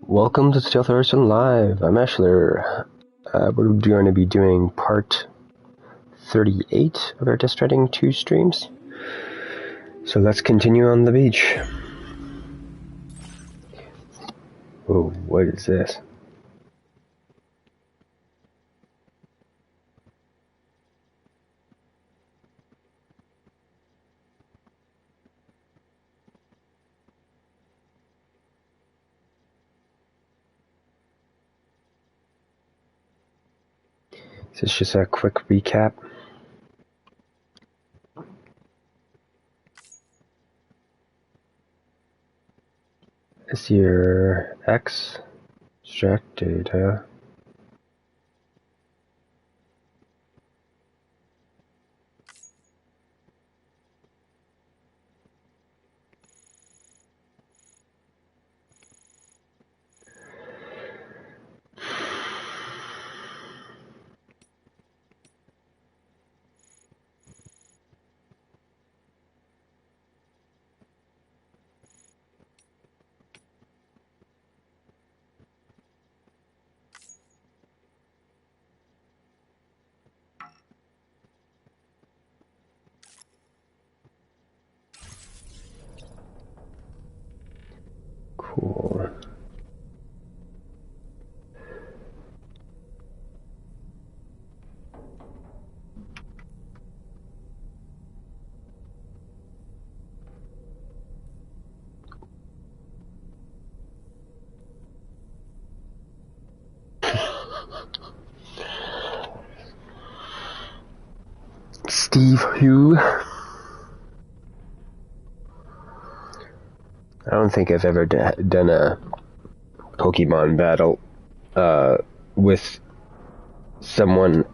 Welcome to Stealth ARTISAN Live. I'm ASHLER. We're going to be doing part 38 of our Stranding 2 streams. So let's continue on the beach. Whoa, what is this? Is this just a quick recap? Is your extract data? Cool. Steve who? I don't think I've ever done a Pokemon battle with someone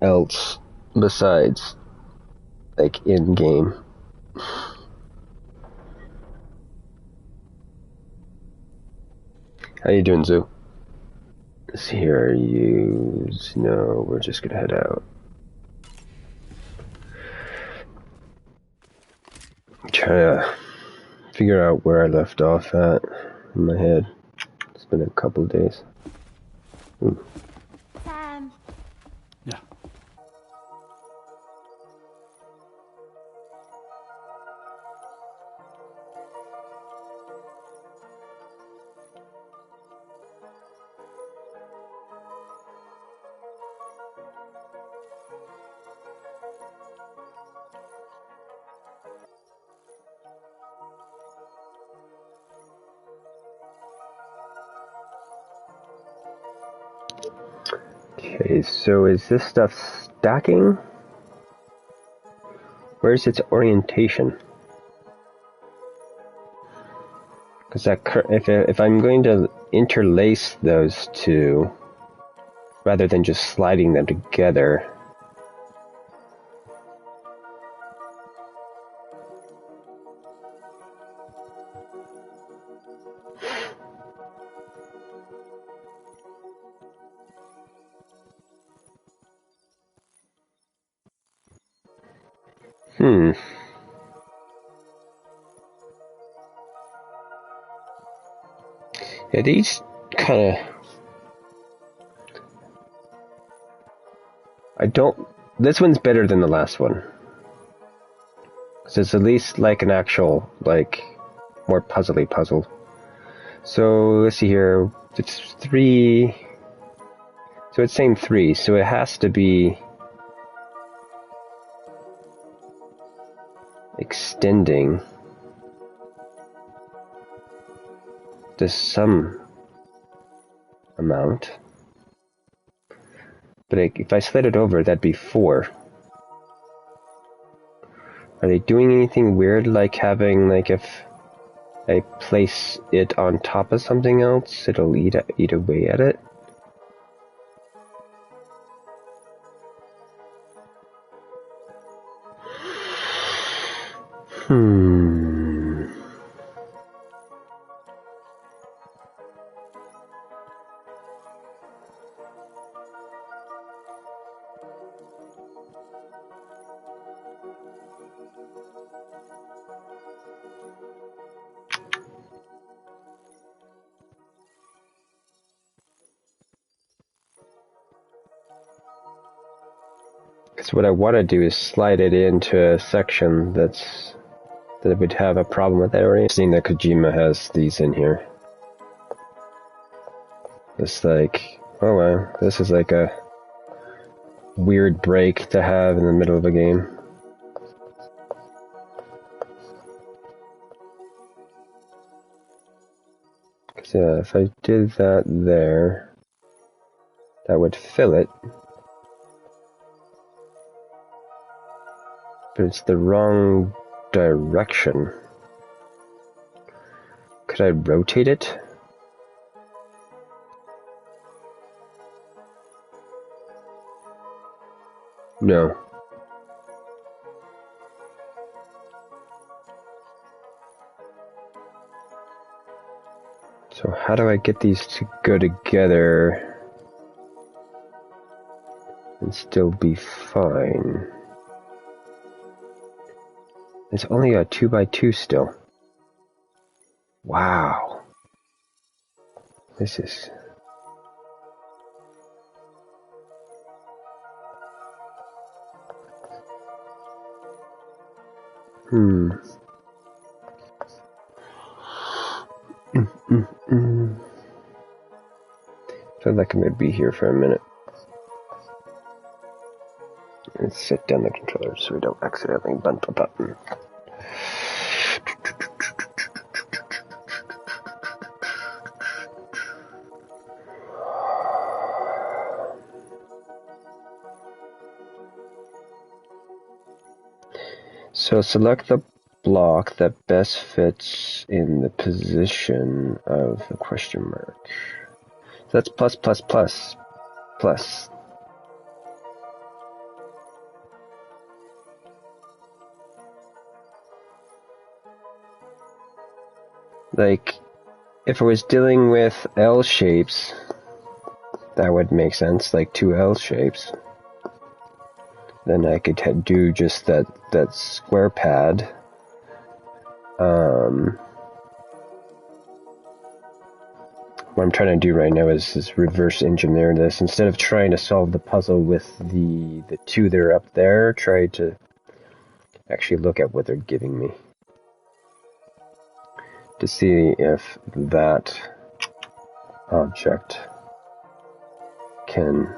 else besides like in game. How you doing, Zoo? Let's see here. Are you? No, we're just gonna head out. I'm trying to figure out where I left off at in my head. It's been a couple of days. Ooh. Sam. Yeah. Okay, so is this stuff stacking? Where's its orientation? Because that if I'm going to interlace those two, rather than just sliding them together. Yeah, these kind of... This one's better than the last one. Because it's at least like an actual, like, more puzzly puzzle. So, let's see here. It's 3... So it's saying 3, so it has to be... extending to some amount. But if I slid it over, that'd be 4. Are they doing anything weird, like having, like, if I place it on top of something else, it'll eat away at it? Because what I want to do is slide it into a section that would have a problem with that already. Seeing that Kojima has these in here. It's like, oh wow, this is like a weird break to have in the middle of a game. Because yeah, if I did that there, that would fill it. But it's the wrong direction. Could I rotate it? No. So how do I get these to go together and still be fine? It's only a 2x2 still. Wow. This is... Feel like I might be here for a minute. Let's set down the controller so we don't accidentally bump a button. So select the block that best fits in the position of the question mark. So that's plus, plus, plus, plus. Like, if I was dealing with L shapes, that would make sense, like two L shapes. Then I could do just that square pad. What I'm trying to do right now is reverse engineer this. Instead of trying to solve the puzzle with the two that are up there, try to actually look at what they're giving me. To see if that object can...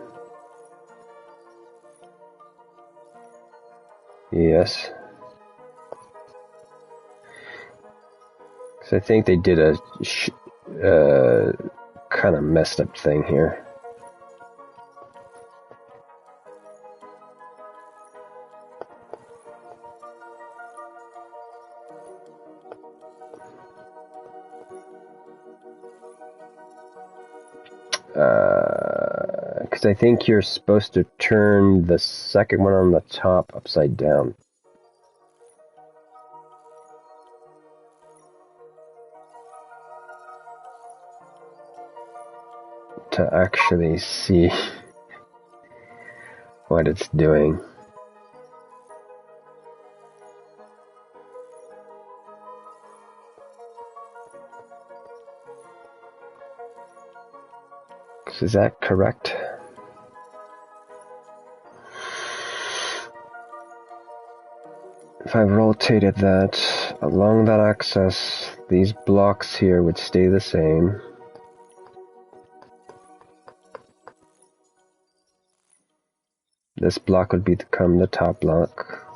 Yes. Because I think they did a kind of messed up thing here. Because I think you're supposed to turn the second one on the top upside down. To actually see what it's doing. Is that correct? If I rotated that along that axis, these blocks here would stay the same. This block would become the top block.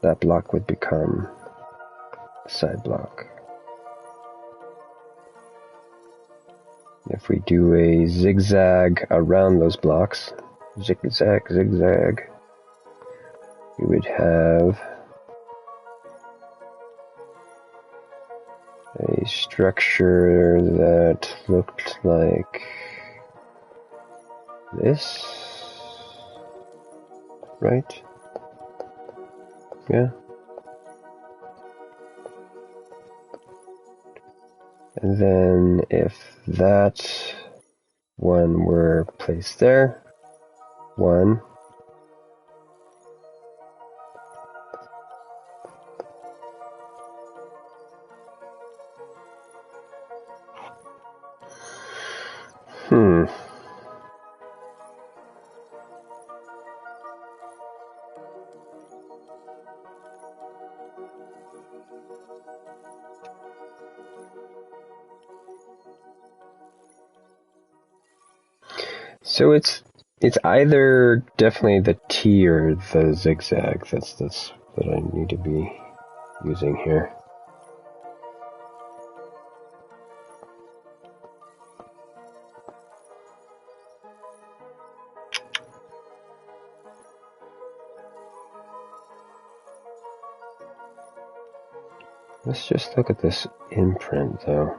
That block would become the side block. If we do a zigzag around those blocks, zigzag, zigzag, we would have a structure that looked like this, right? Yeah. And then if that one were placed there, one, So it's either definitely the T or the zigzag. That's what I need to be using here. Let's just look at this imprint though.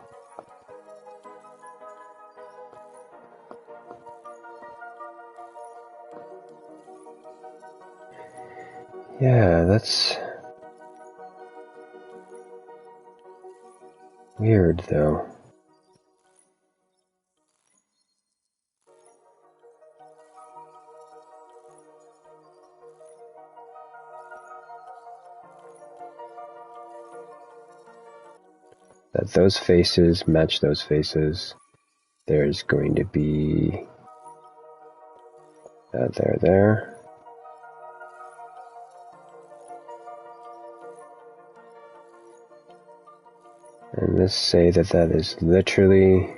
Yeah, that's weird though. That those faces match those faces. There's going to be there. And let's say that is literally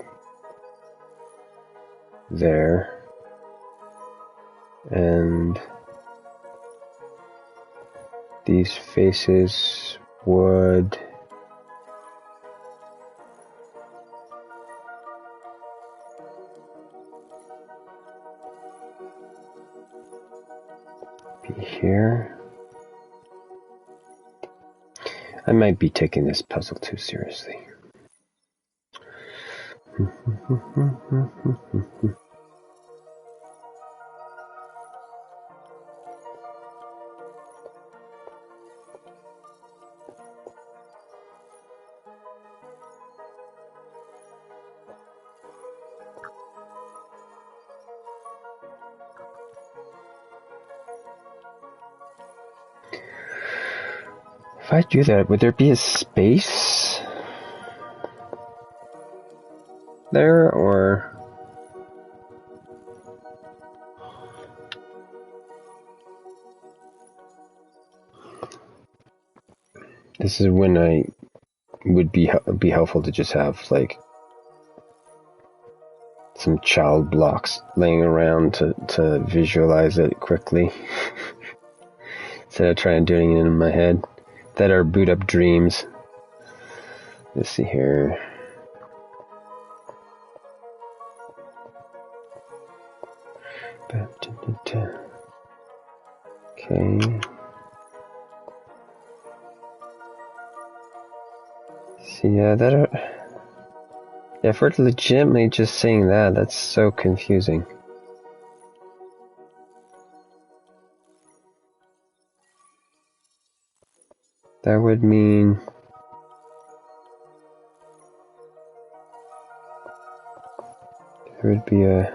there. And these faces would be here. I might be taking this puzzle too seriously. If I do that, would there be a space there, or this is when I would be helpful to just have like some child blocks laying around to visualize it quickly instead of trying doing it in my head. That are boot up dreams. Let's see here. Okay. See, yeah, if we're legitimately just saying that, that's so confusing. That would mean there would be it'd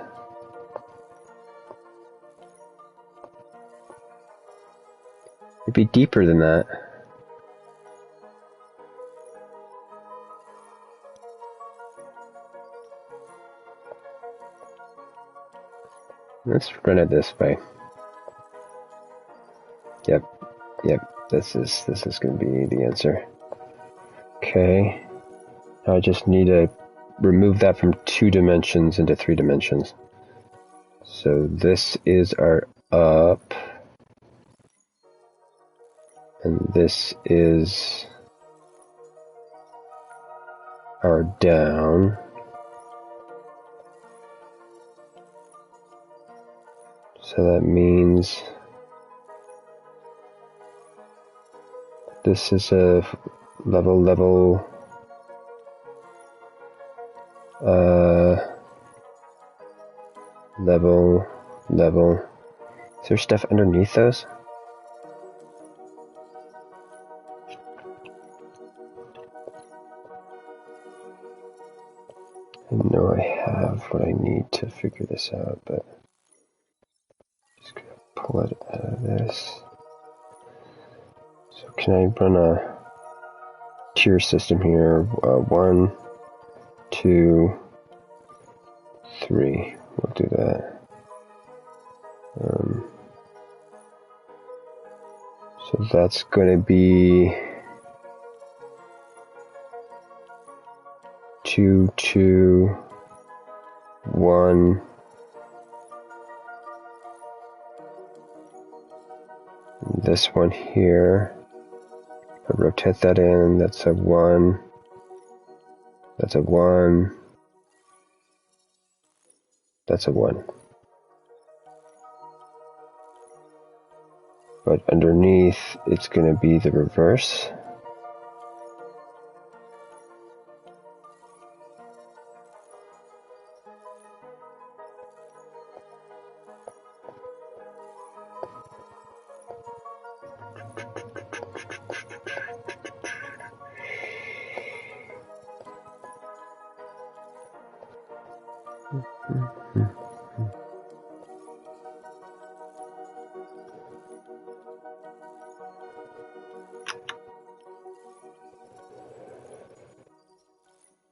be deeper than that. Let's run it this way. Yep. This is going to be the answer. Okay. Now I just need to remove that from 2 dimensions into 3 dimensions. So this is our up, and this is our down. So that means this is a level, level. Is there stuff underneath those? I know I have what I need to figure this out, but I'm just gonna pull it out of this. So can I run a tier system here? 1, 2, 3. We'll do that. So that's going to be 2, 2, 1, this one here. I rotate that in, that's a 1. That's a 1. That's a 1. But underneath, it's going to be the reverse.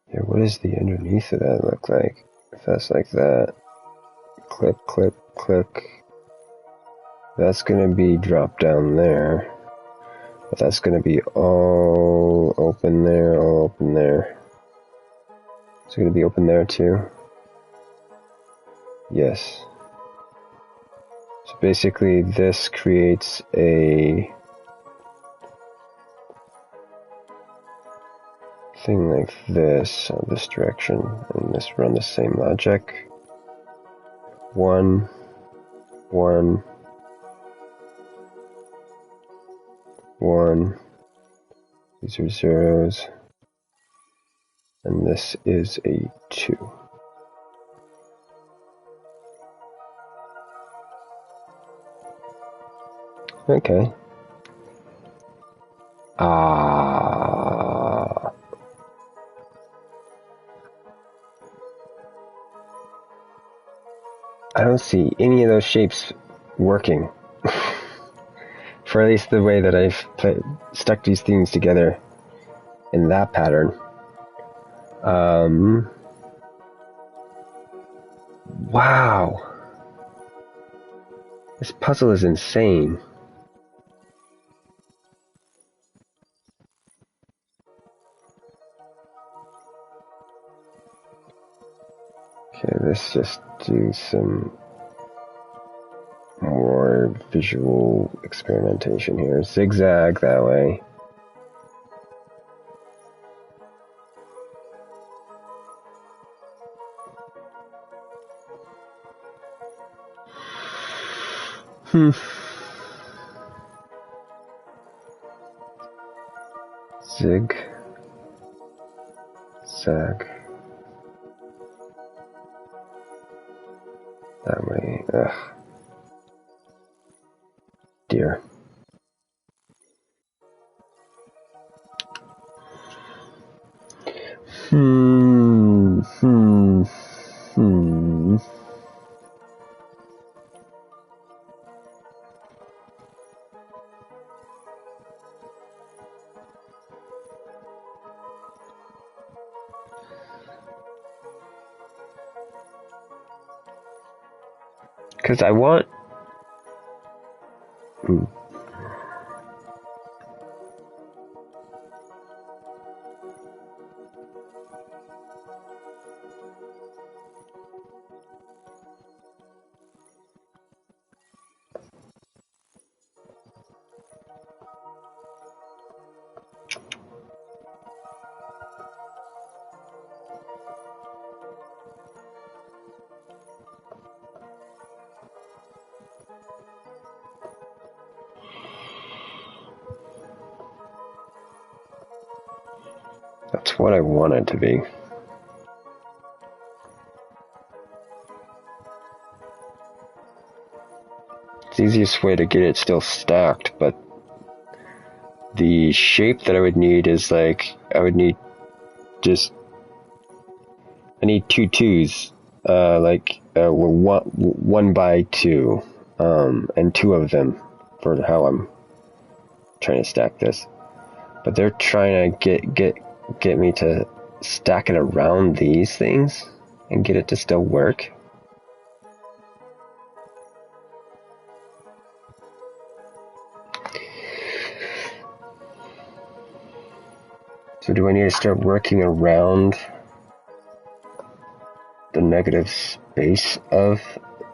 Here, what does the underneath of that look like? If that's like that, click, click, click. That's going to be dropped down there. But that's going to be all open there, all open there. It's going to be open there too. Yes. So basically this creates a thing like this on this direction, and this run the same logic. 1, 1, 1. These are zeros. And this is a 2. Okay. I don't see any of those shapes working. For at least the way that I've stuck these things together in that pattern. Wow. This puzzle is insane. Okay, let's just do some more visual experimentation here. Zigzag that way. Zig. Zag. That way. Ugh. Dear. Because I want... That's what I want it to be. It's the easiest way to get it still stacked, but the shape that I would need is like, I need 2 2s, one by 2, and 2 of them for how I'm trying to stack this. But they're trying to get me to stack it around these things and get it to still work. So do I need to start working around the negative space of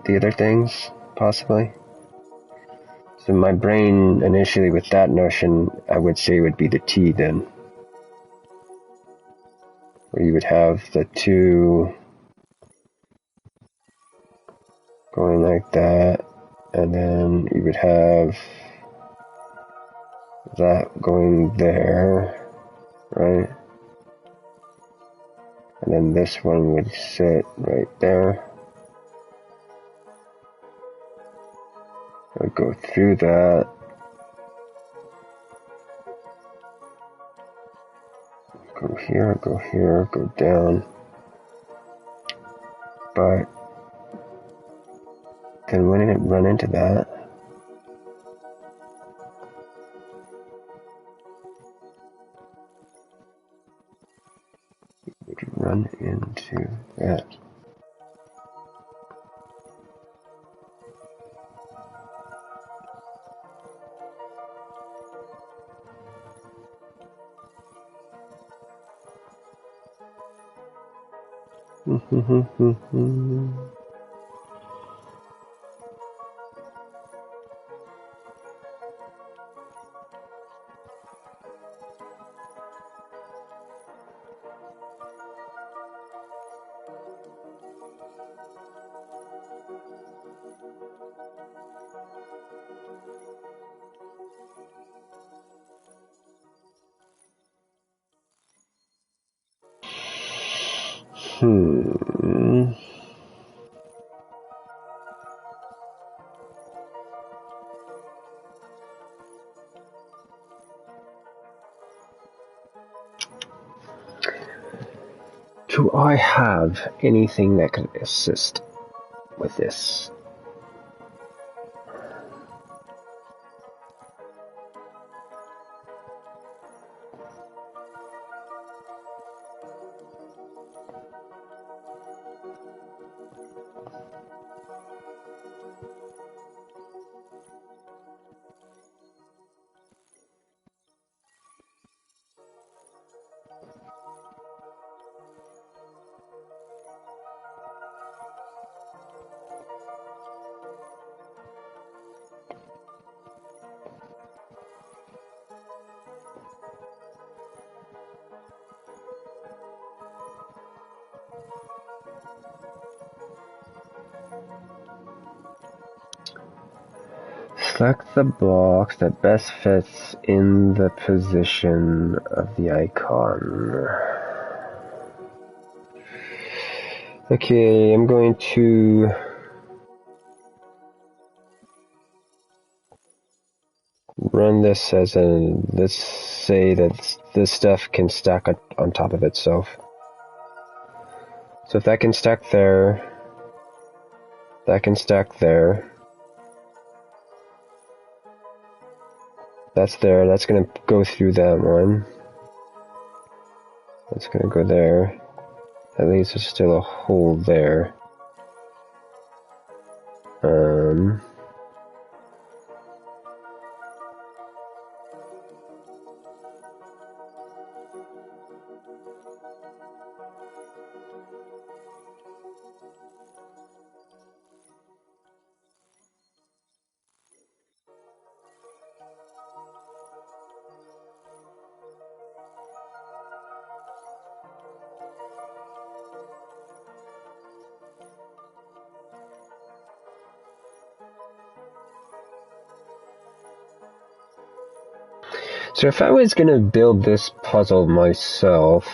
the other things, possibly? So my brain initially with that notion, I would say would be the T then. Where you would have the two going like that, and then you would have that going there, right? And then this one would sit right there. I would go through that. Go here, go down. But then wouldn't it run into that? It would run into that. Do I have anything that can assist with this? Select the box that best fits in the position of the icon. Okay, I'm going to run this as a, let's say that this stuff can stack on top of itself. So if that can stack there, that can stack there. That's there, that's gonna go through that one. That's gonna go there. At least there's still a hole there. So if I was gonna build this puzzle myself,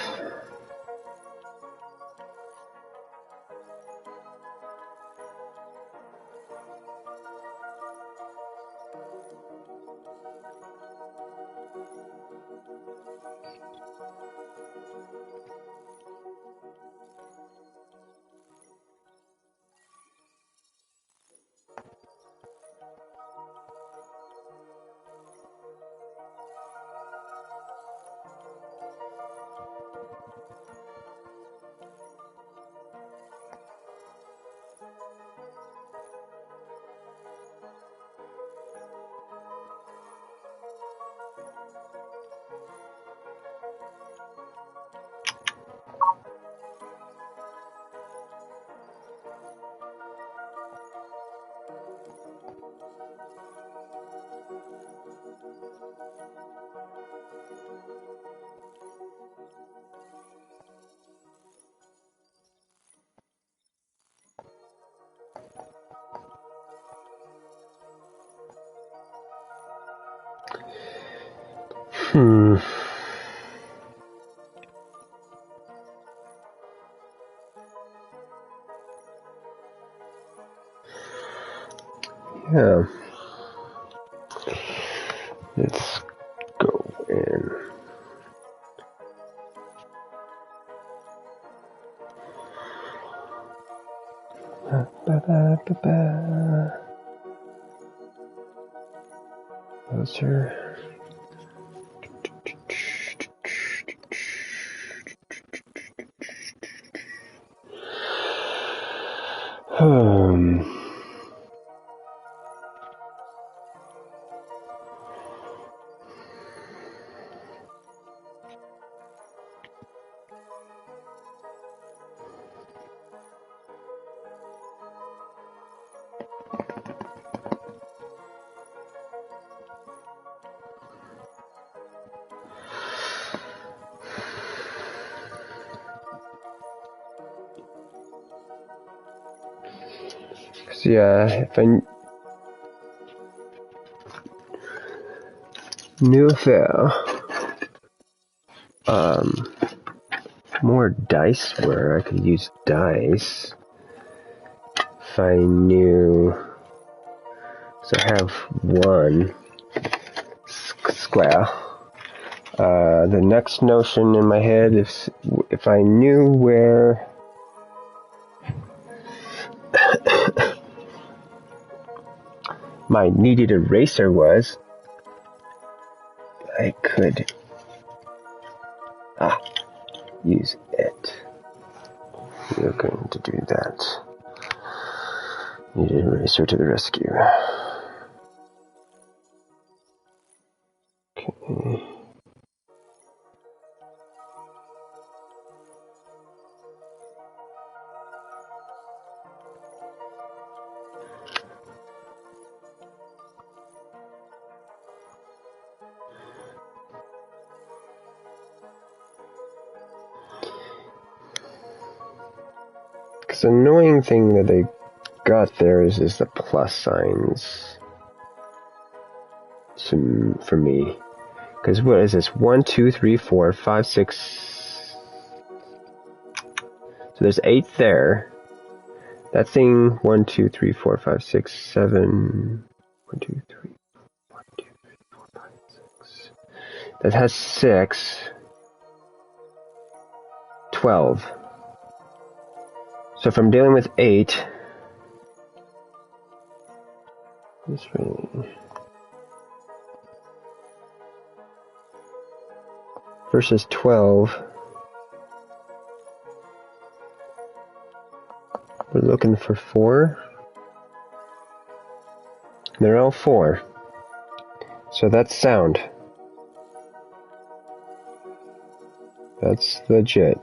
Hmm. Yeah. Let's go in. Closer. So yeah, if I knew if there more dice were, I could use dice. If I knew, so I have one square. The next notion in my head is if I knew where my needed eraser was, I could use it. We're going to do that. Needed eraser to the rescue. Okay. Because the annoying thing that they got there is the plus signs for me. Because what is this? 1, 2, 3, 4, 5, 6. So there's 8 there. That thing, 1, 2, 3, 4, 5, 6, 7. 1, 2, 3, 1, 2, 3, 4, 5, 6. That has 6. 12. So if I'm dealing with 8, this way, versus 12, we're looking for 4. They're all 4. So that's sound. That's legit.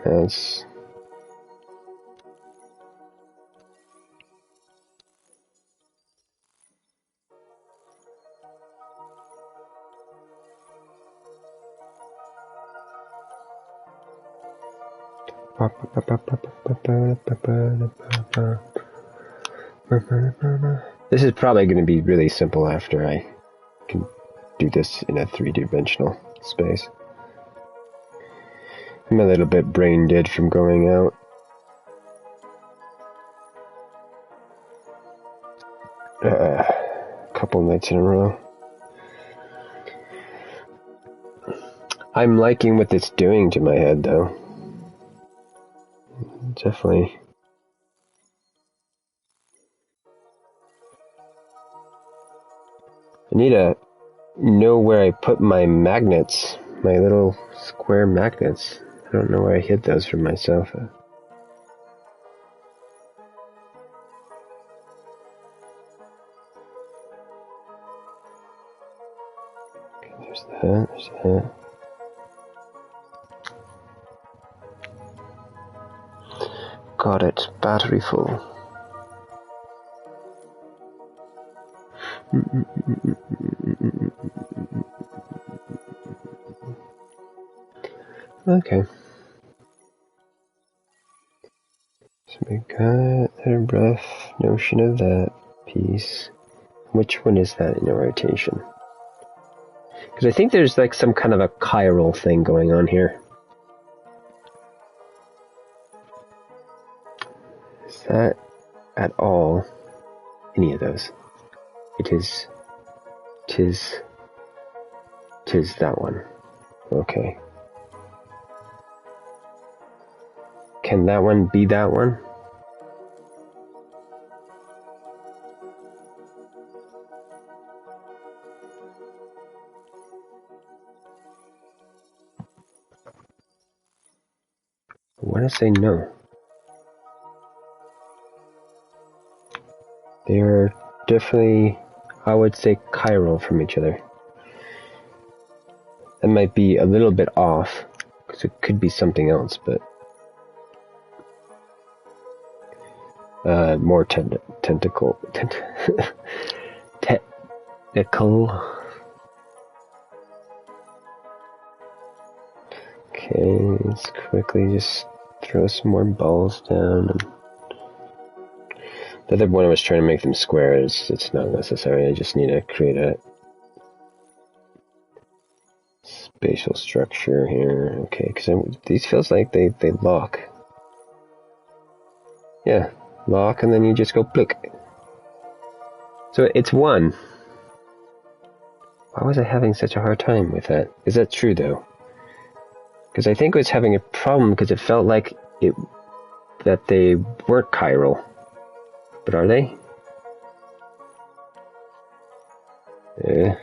That's... This is probably going to be really simple after I can do this in a 3-dimensional space. I'm a little bit brain dead from going out. A couple nights in a row. I'm liking what it's doing to my head, though. Definitely. I need to know where I put my magnets, my little square magnets. I don't know where I hid those for myself. Okay, there's that. Got it. Battery full. Okay. So we got a rough notion of that piece. Which one is that in a rotation? Because I think there's like some kind of a chiral thing going on here. Is that at all any of those? Tis that one. Okay. Can that one be that one? I want to say no. They are definitely, I would say, chiral from each other. That might be a little bit off, because it could be something else, but more technical. Okay, let's quickly just throw some more balls down. The other one I was trying to make them squares. It's not necessary. I just need to create a spatial structure here. Okay, because these feels like they lock. Yeah, lock, and then you just go blick. So it's one. Why was I having such a hard time with that? Is that true though? Because I think I was having a problem because it felt like that they weren't chiral. But are they? Eh.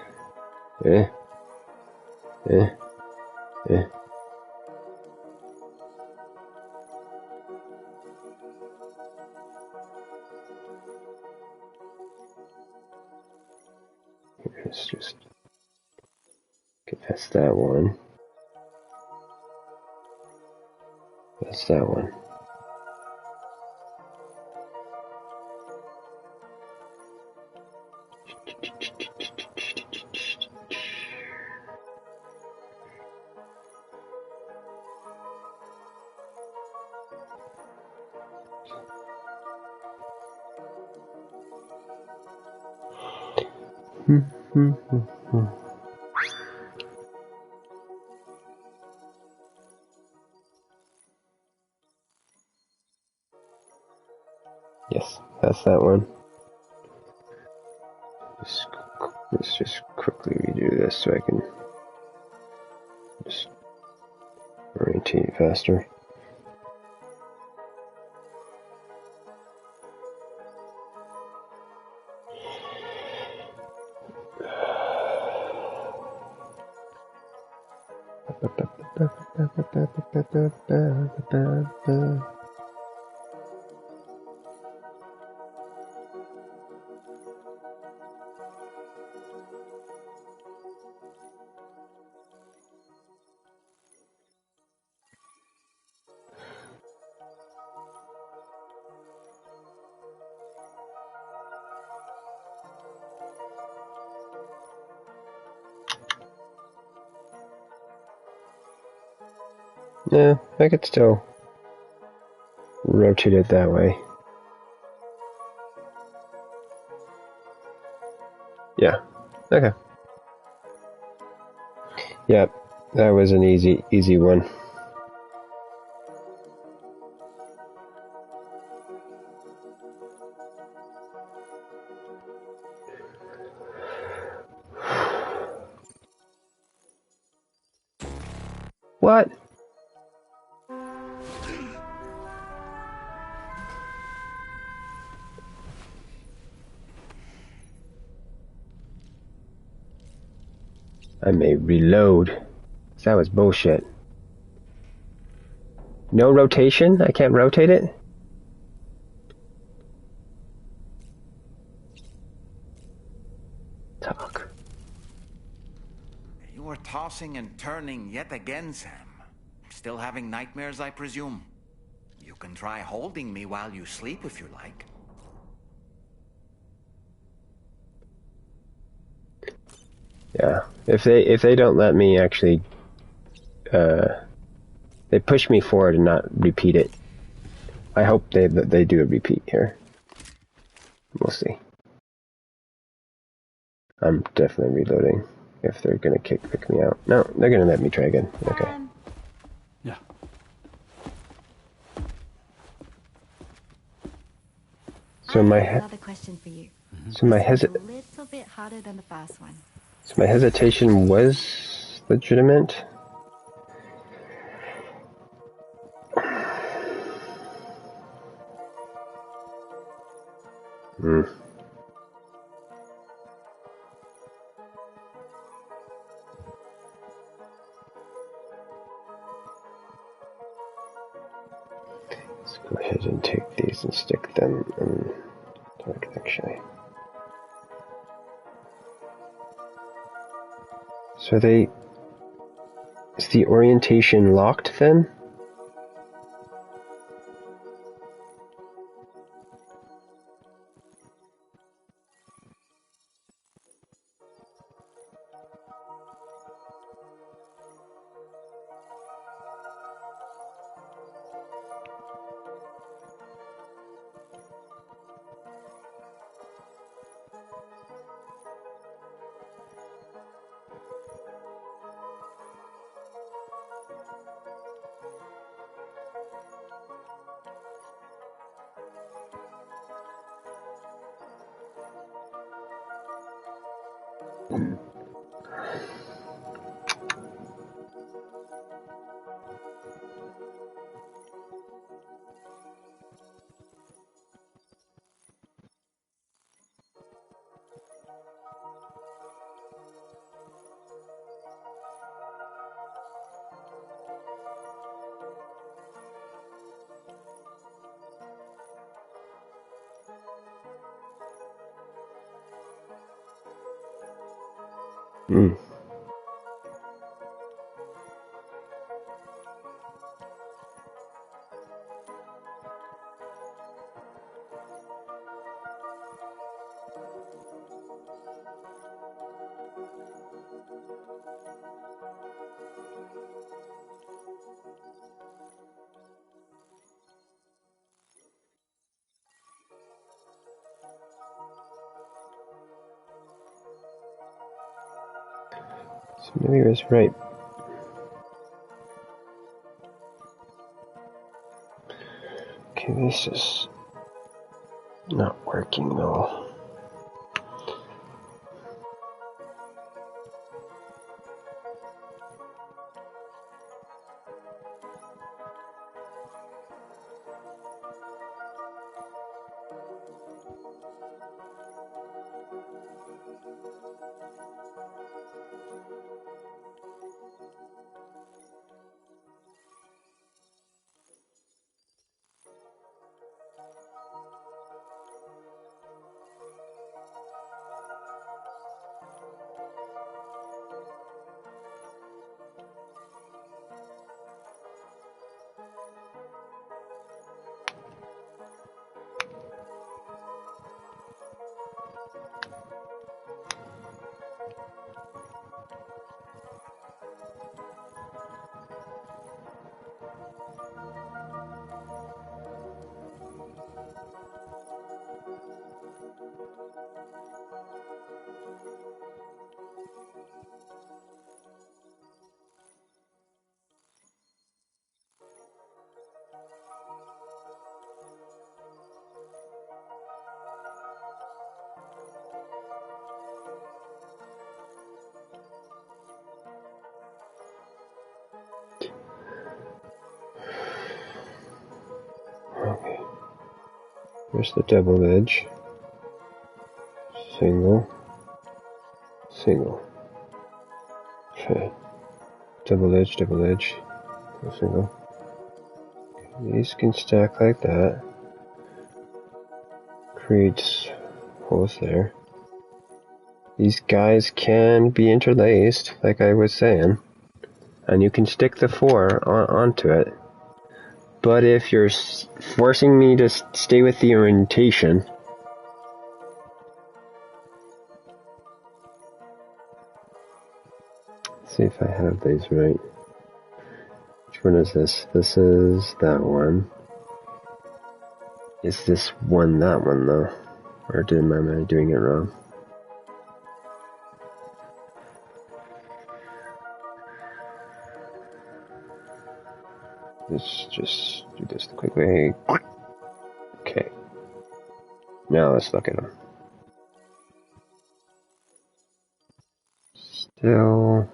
Let's just... Okay, that's that one. That's that one. Yes, that's that one. Let's just quickly redo this so I can just orientate faster. Yeah, I could still rotate it that way. Yeah, okay. Yep, that was an easy one. What? I may reload. That was bullshit. No rotation? I can't rotate it? Talk. You were tossing and turning yet again, Sam. Still having nightmares, I presume? You can try holding me while you sleep if you like. Yeah, if they don't let me actually, they push me forward and not repeat it. I hope they do a repeat here. We'll see. I'm definitely reloading. if they're gonna pick me out. No, they're gonna let me try again. Okay. Yeah. So another question for you. So my a little bit harder than the first one. So my hesitation was legitimate. Hmm. Let's go ahead and take these and stick them in target, actually. So is the orientation locked then? Hmm. So maybe I was right. Okay, this is not working though. Okay. Here's the double edge. Single. Single. Okay. Double edge, single. These can stack like that. Creates holes there. These guys can be interlaced, like I was saying. And you can stick the 4 onto it. But if you're forcing me to stay with the orientation, let's see if I have these right. Which one is this? This is that one. Is this one that one though? Or am I doing it wrong? let's just do this the quick way. Okay. Now let's look at them. Still.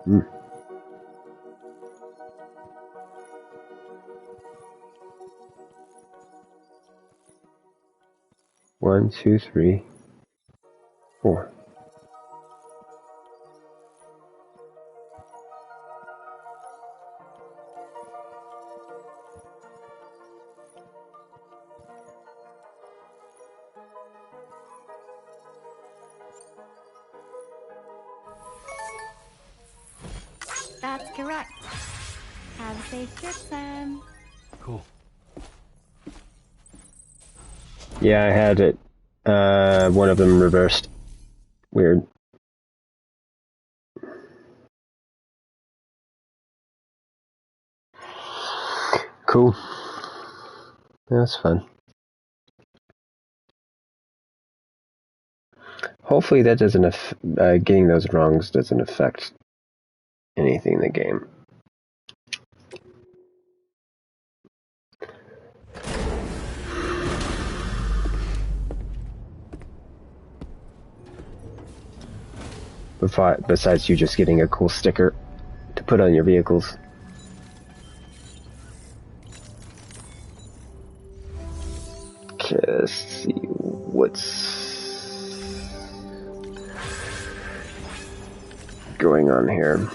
Hmm. 1, 2, 3, 4. That's correct. Have a safe trip, Sam. Cool. Yeah, I had it. One of them reversed. Weird. Cool. That's fun. Hopefully that doesn't getting those wrongs doesn't affect anything in the game. Besides you just getting a cool sticker to put on your vehicles. Okay, let's see what's going on here.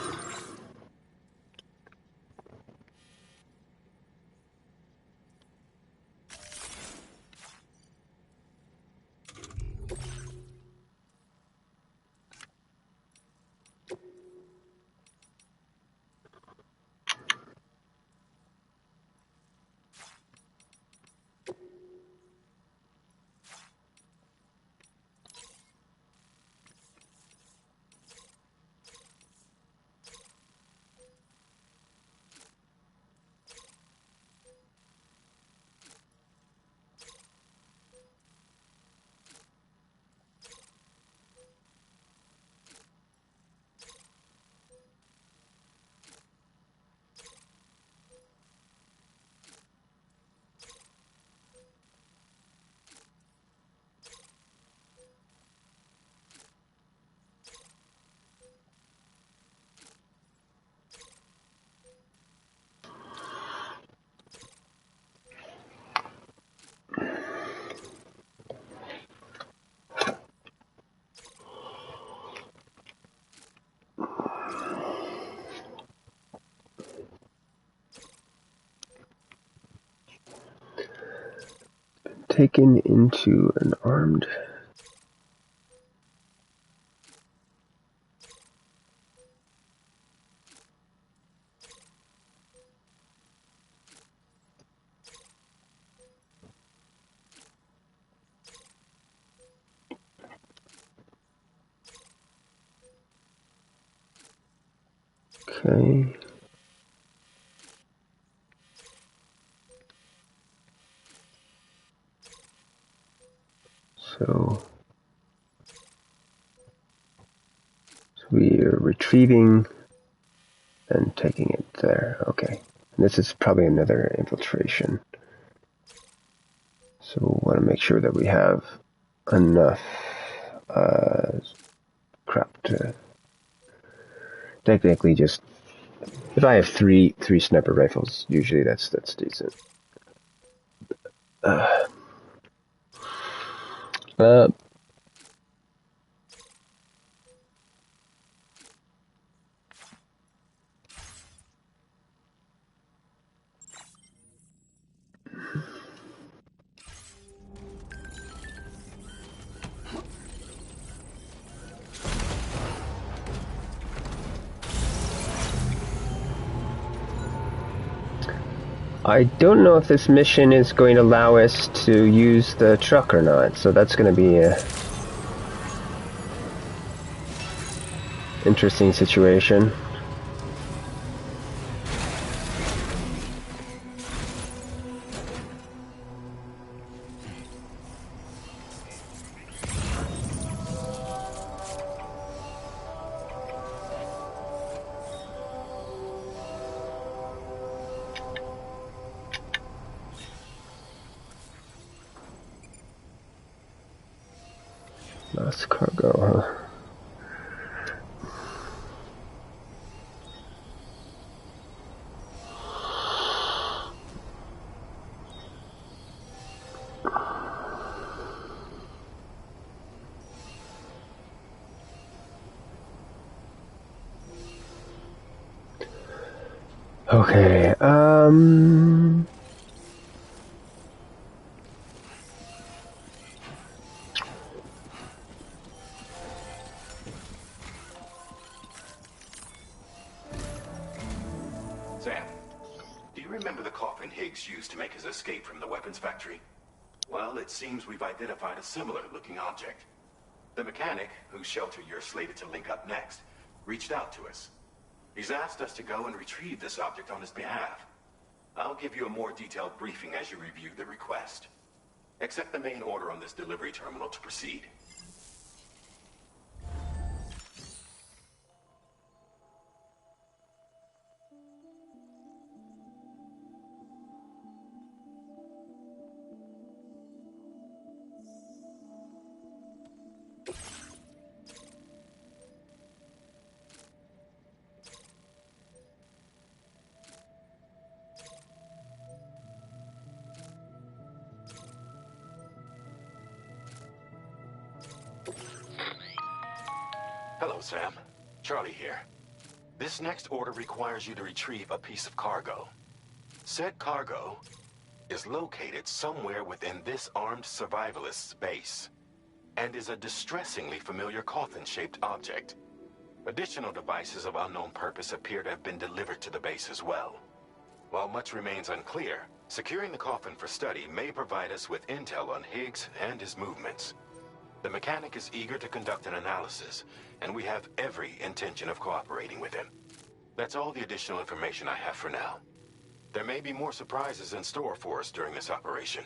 Taken into an armed. Okay. So we are retrieving and taking it there. Okay. And this is probably another infiltration. So we want to make sure that we have enough crap to technically just. If I have three sniper rifles, usually that's decent. I don't know if this mission is going to allow us to use the truck or not, so that's going to be a interesting situation. Lost cargo, huh? Okay, Sam, do you remember the coffin Higgs used to make his escape from the weapons factory? Well, it seems we've identified a similar-looking object. The mechanic, whose shelter you're slated to link up next, reached out to us. He's asked us to go and retrieve this object on his behalf. I'll give you a more detailed briefing as you review the request. Accept the main order on this delivery terminal to proceed. Hello, Sam. Charlie here. This next order requires you to retrieve a piece of cargo. Said cargo is located somewhere within this armed survivalist's base, and is a distressingly familiar coffin-shaped object. Additional devices of unknown purpose appear to have been delivered to the base as well. While much remains unclear, securing the coffin for study may provide us with intel on Higgs and his movements. The mechanic is eager to conduct an analysis, and we have every intention of cooperating with him. That's all the additional information I have for now. There may be more surprises in store for us during this operation,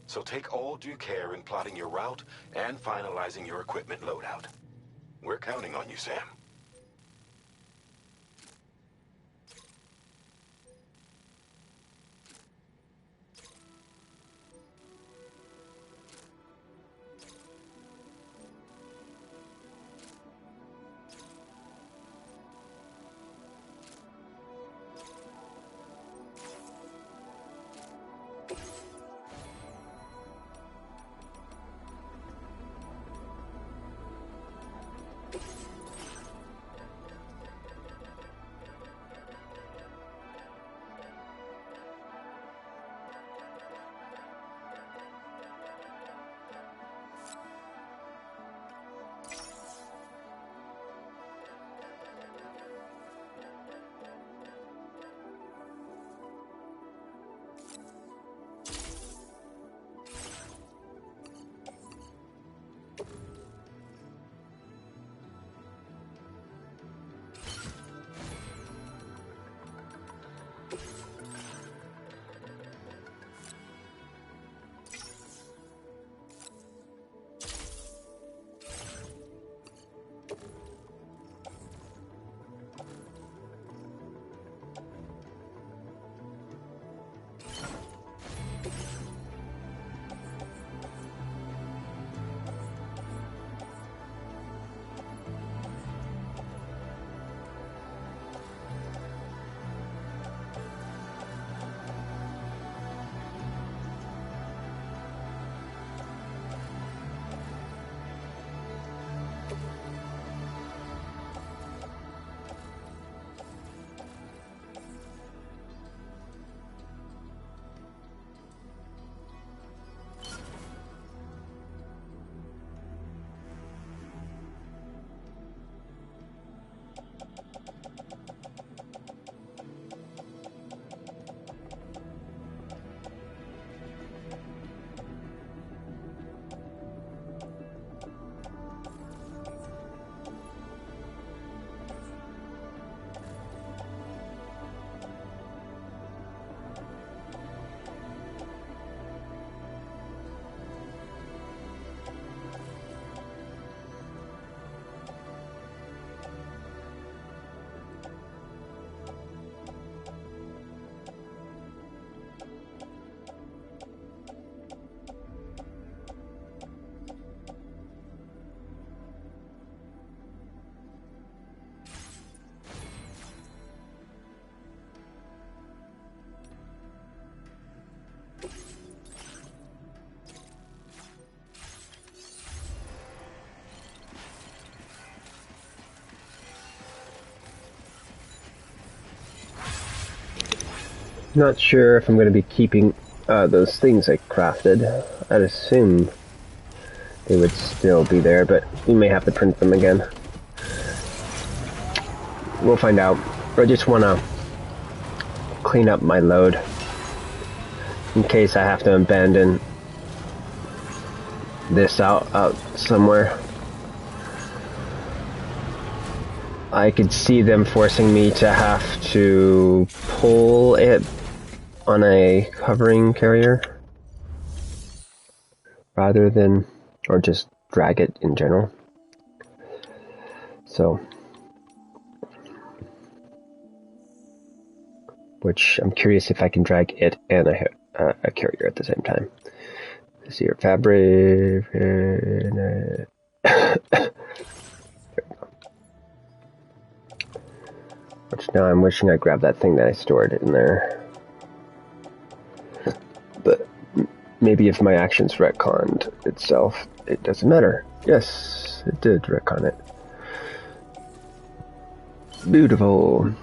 so take all due care in plotting your route and finalizing your equipment loadout. We're counting on you, Sam. Not sure if I'm going to be keeping those things I crafted. I'd assume they would still be there, but we may have to print them again. We'll find out. I just want to clean up my load in case I have to abandon this out somewhere. I could see them forcing me to have to pull it on a hovering carrier rather than, or just drag it in general. So, which I'm curious if I can drag it and a carrier at the same time. Let's see here, fabric. Which now I'm wishing I grabbed that thing that I stored in there. But maybe if my actions retconned itself, it doesn't matter. Yes, it did retcon it. Beautiful.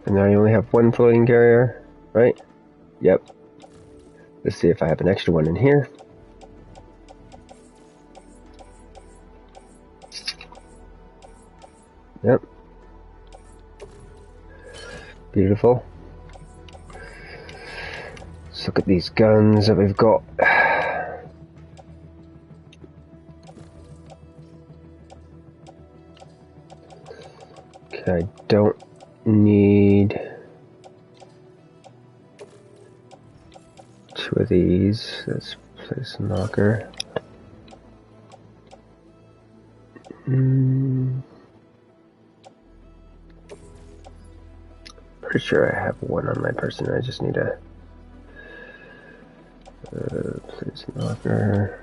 And now I only have one floating carrier, right? Yep. Let's see if I have an extra one in here. Yep. Beautiful. Let's look at these guns that we've got. Okay, I don't need two of these. Let's place a knocker. Pretty sure I have one on my person. I just need a place a knocker.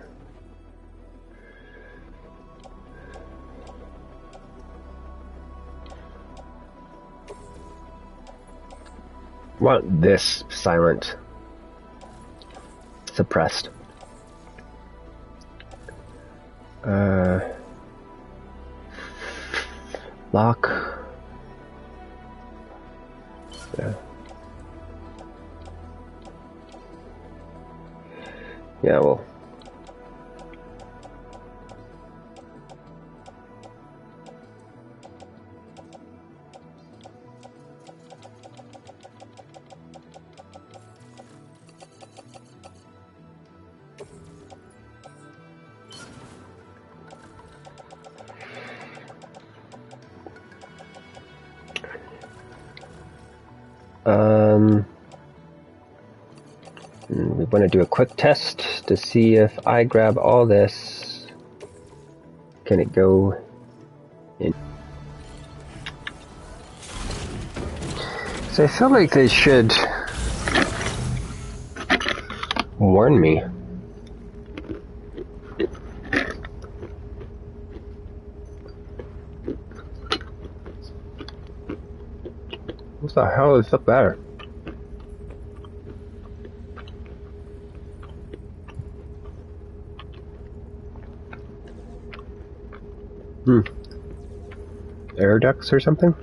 Want this silent, suppressed. Lock. Yeah. Yeah, well. We want to do a quick test to see if I grab all this. Can it go in? So I feel like they should warn me. What the hell is up there? Air ducts or something?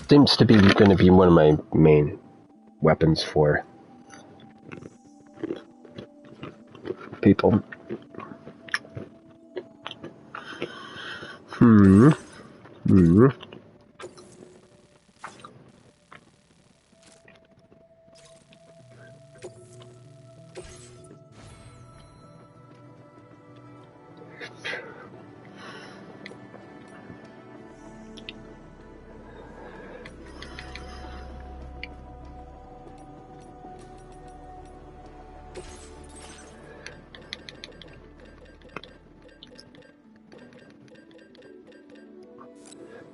Seems to be going to be one of my main weapons for people.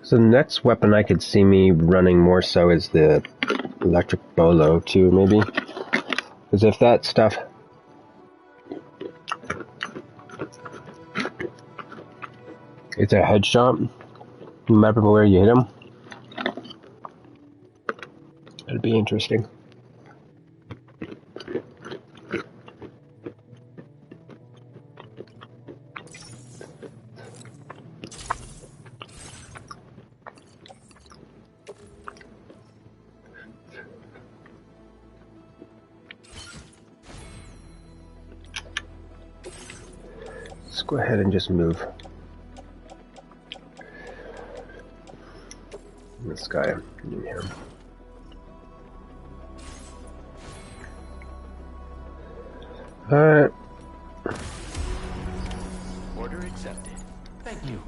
So the next weapon I could see me running more so is the electric bolo too, maybe. Because if that stuff... It's a headshot, no matter where you hit him. That'd be interesting. Let's go ahead and just move. This guy in here. Alright. Order accepted. Thank you.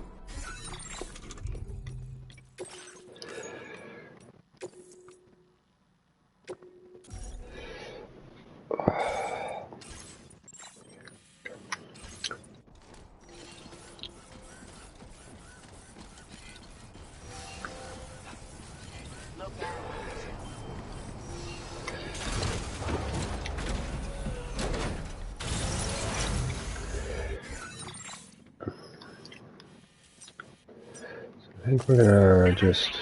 I think we're gonna just...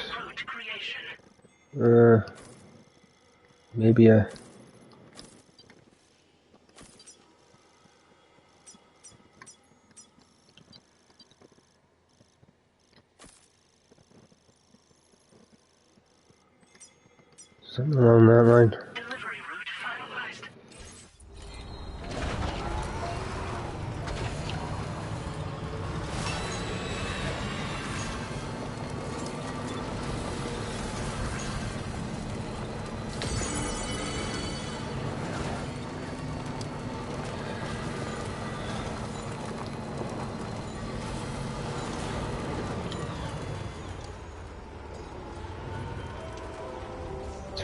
maybe a... something along that line. Delivery route finalized.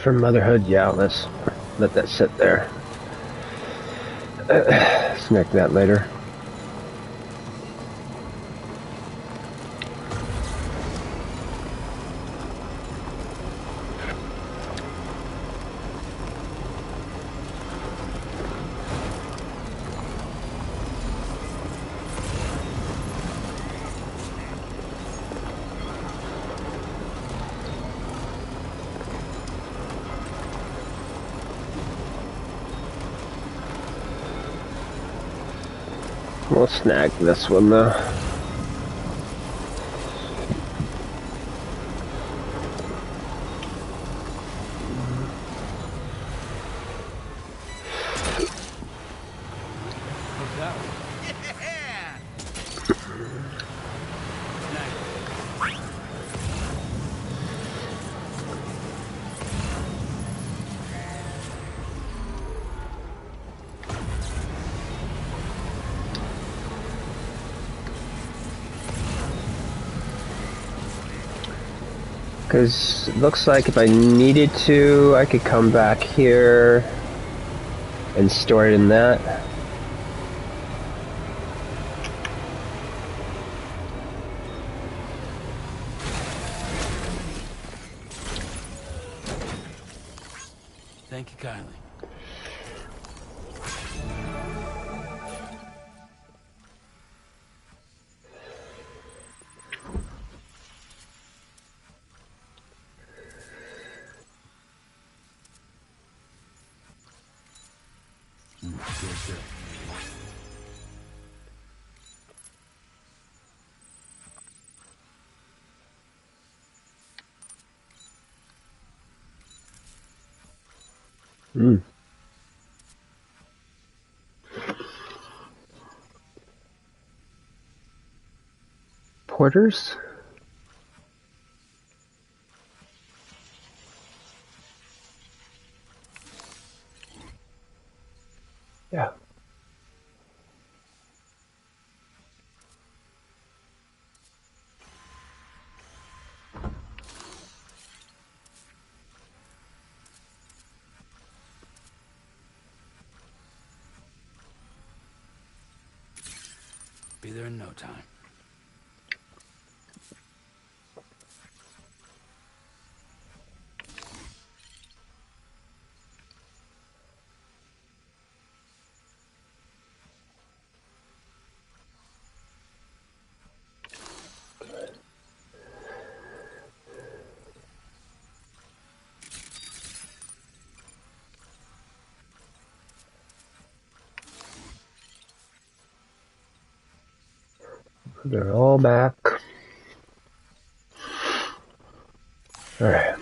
For Motherhood, yeah, let's let that sit there. Snack that later. We'll snag this one though. Because it looks like if I needed to, I could come back here and store it in that. Thank you kindly. Yes, sir. Porters? Yeah. Be there in no time. They're all back. Alright.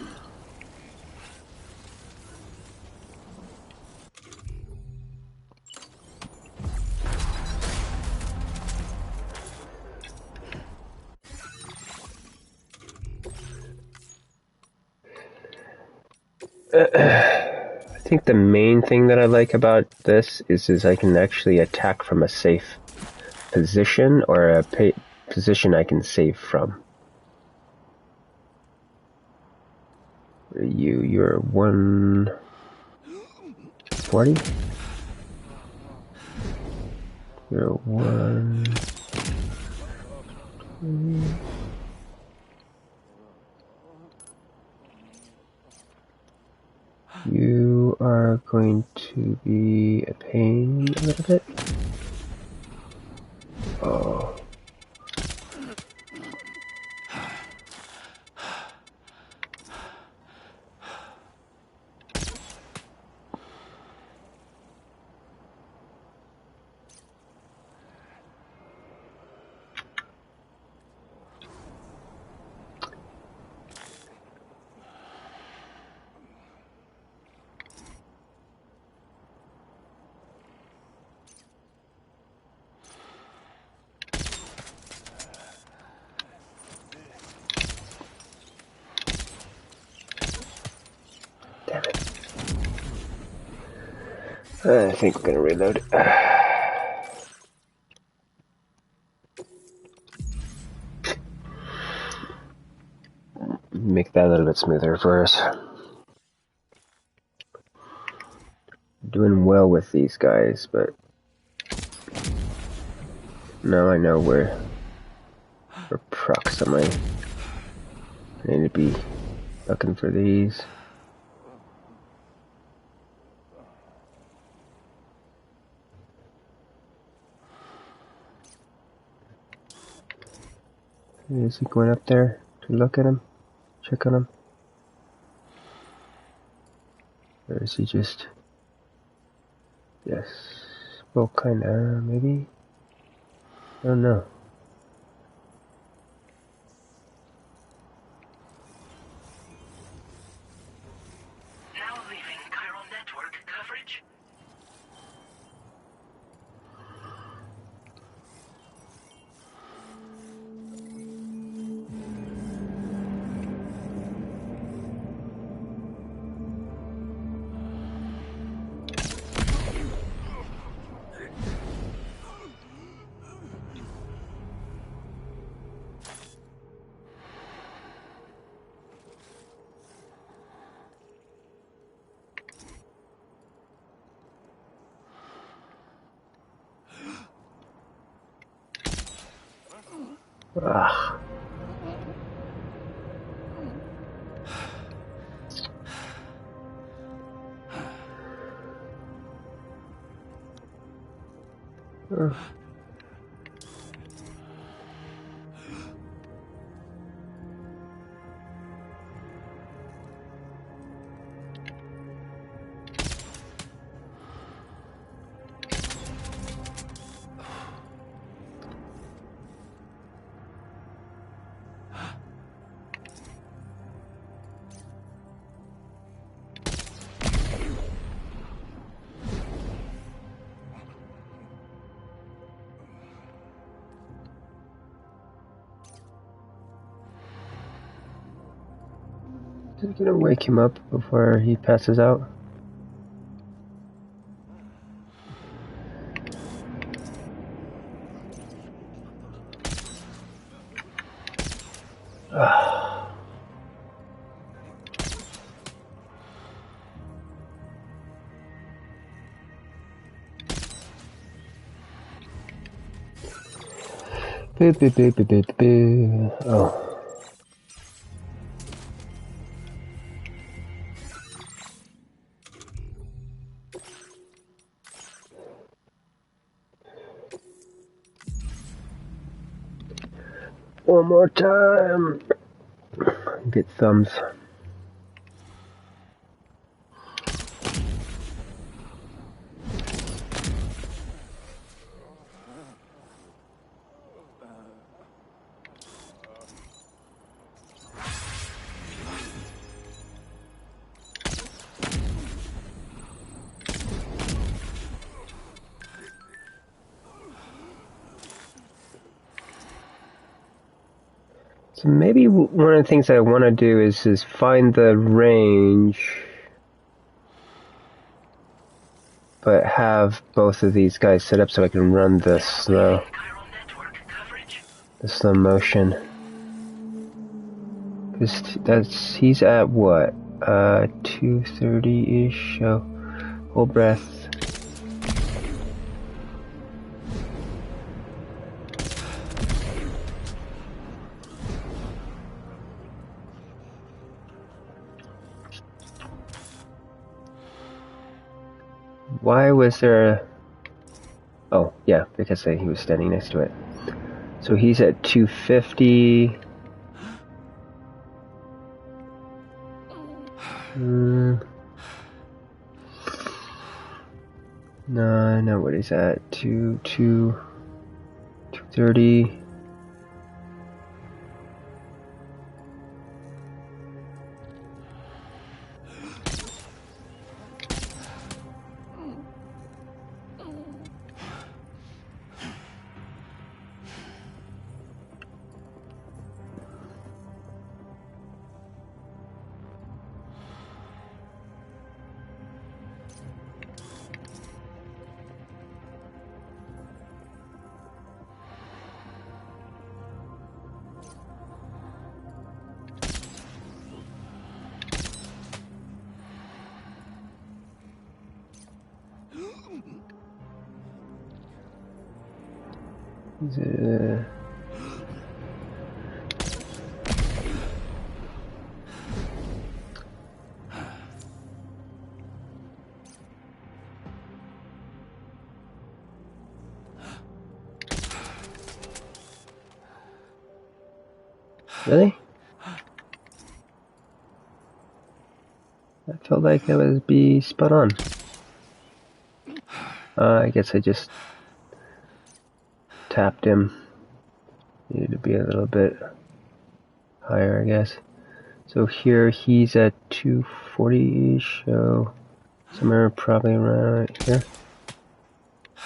I think the main thing that I like about this is I can actually attack from a safe position or a position I can save from. You're 140? You're 1... You are going to be a pain a little bit. Oh. Damn it. I think we're gonna reload. Make that a little bit smoother for us. Doing well with these guys, but now I know we're approximately. I need to be looking for these. Is he going up there to look at him? Check on him? Or is he just... Yes. Well, kinda, maybe? I don't know. Now leaving chiral network coverage. Ugh. Ugh. Is it gonna wake him up before he passes out? Oh. One more time. Get thumbs. So maybe one of the things I want to do is find the range, but have both of these guys set up so I can run the slow motion. Cause he's at what? 230-ish. So hold breath. Why was there a... Oh, yeah, because he was standing next to it. So he's at 250. No, I know what he's at. 230. Really? I felt like that would be spot on. I guess I just tapped him. Needed to be a little bit higher, I guess. So here he's at 240-ish, so somewhere probably around here.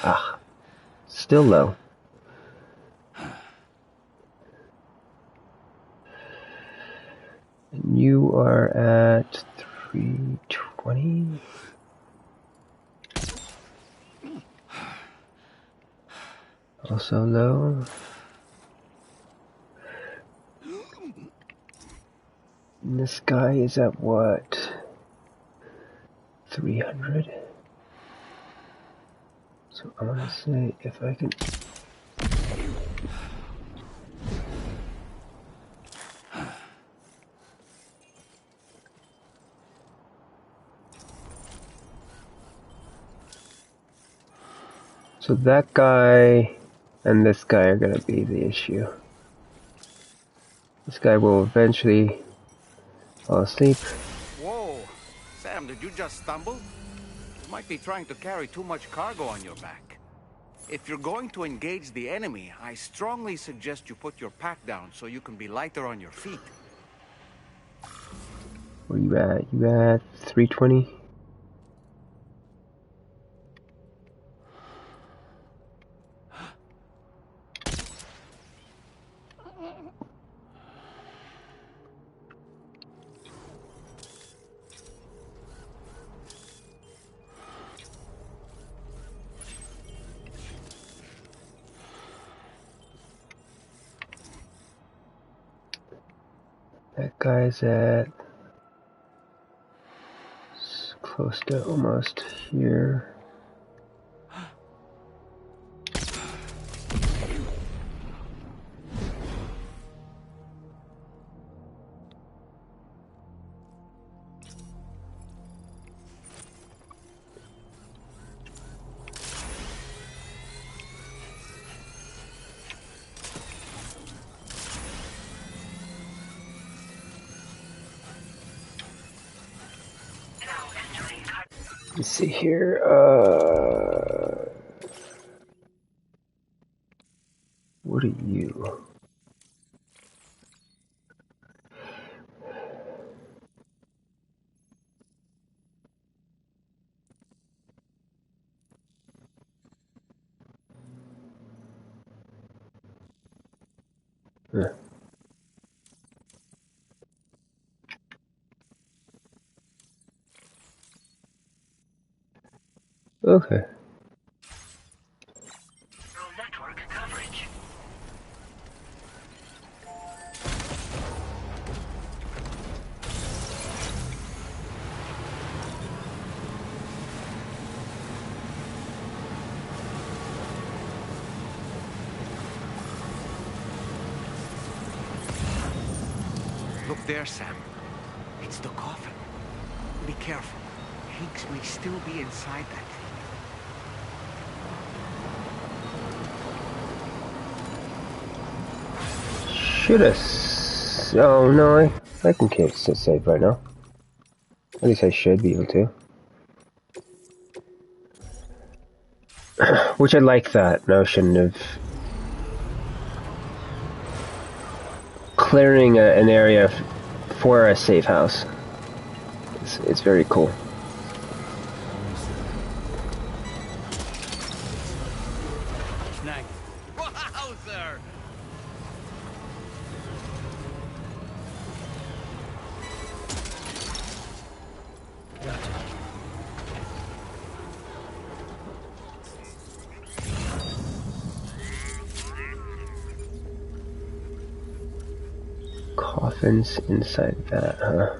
Ah, still low. And you are at 320. Also low. And this guy is at what? 300? So I want to say if I can... So that guy and this guy are going to be the issue. This guy will eventually fall asleep. Whoa! Sam, did you just stumble? You might be trying to carry too much cargo on your back. If you're going to engage the enemy, I strongly suggest you put your pack down so you can be lighter on your feet. Where you at? You at 320? That guy's at close to almost here. Let's see here. What are you? Huh. Okay. Neural network coverage. Look there, Sam. It's the coffin. Be careful. Hanks may still be inside that thing. Should have. Oh no, I can keep it safe right now. At least I should be able to. Which I like that notion of clearing an area for a safe house. It's very cool. Snag. Wowzer! Coffins inside that, huh?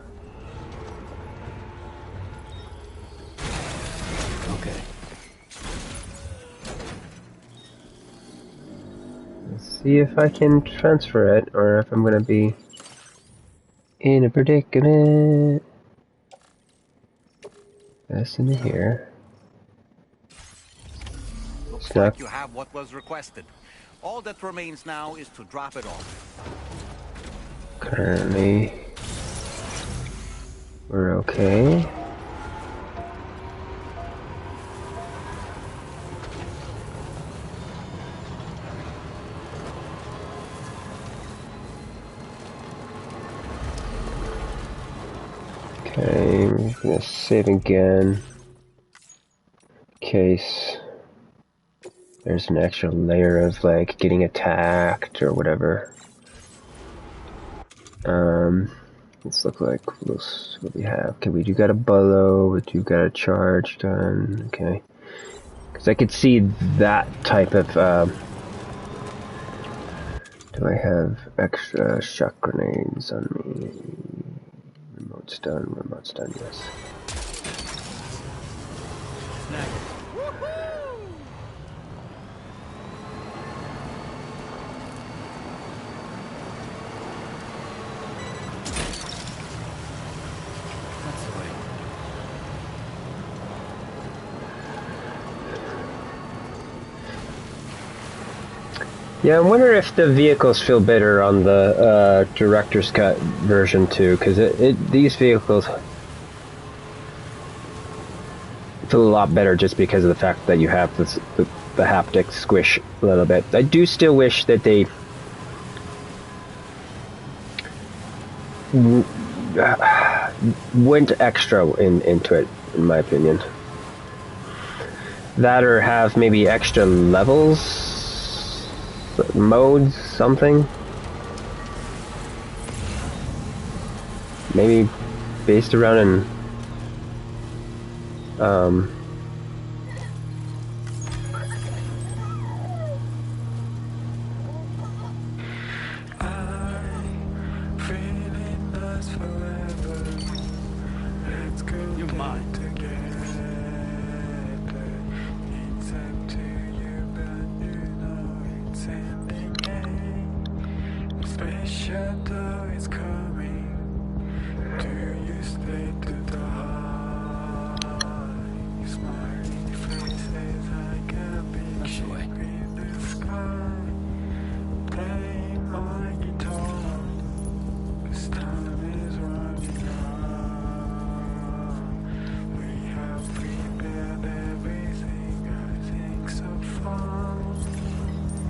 Okay. Let's see if I can transfer it, or if I'm gonna be in a predicament. That's in here. Looks Snap. like you have what was requested. All that remains now is to drop it off. Currently, we're okay. Okay, I'm just gonna save again. In case there's an extra layer of like getting attacked or whatever. Let's look like what we have. Okay, we do got a bellow, we do got a charge gun. Okay, because I could see that type of. Do I have extra shock grenades on me? Remote's done, yes. Snag. That's the way. Yeah, I wonder if the vehicles feel better on the director's cut version too, because these vehicles feel a lot better just because of the fact that you have this, the haptic squish a little bit. I do still wish that they went extra into it, in my opinion. That or have maybe extra levels, modes, something. Maybe based around in You mind? That's the way.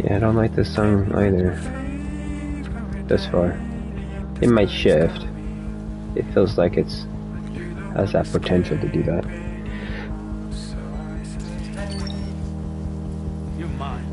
yeah, I don't like this song either. This far. It might shift. It feels like it's has that potential to do that. You mind?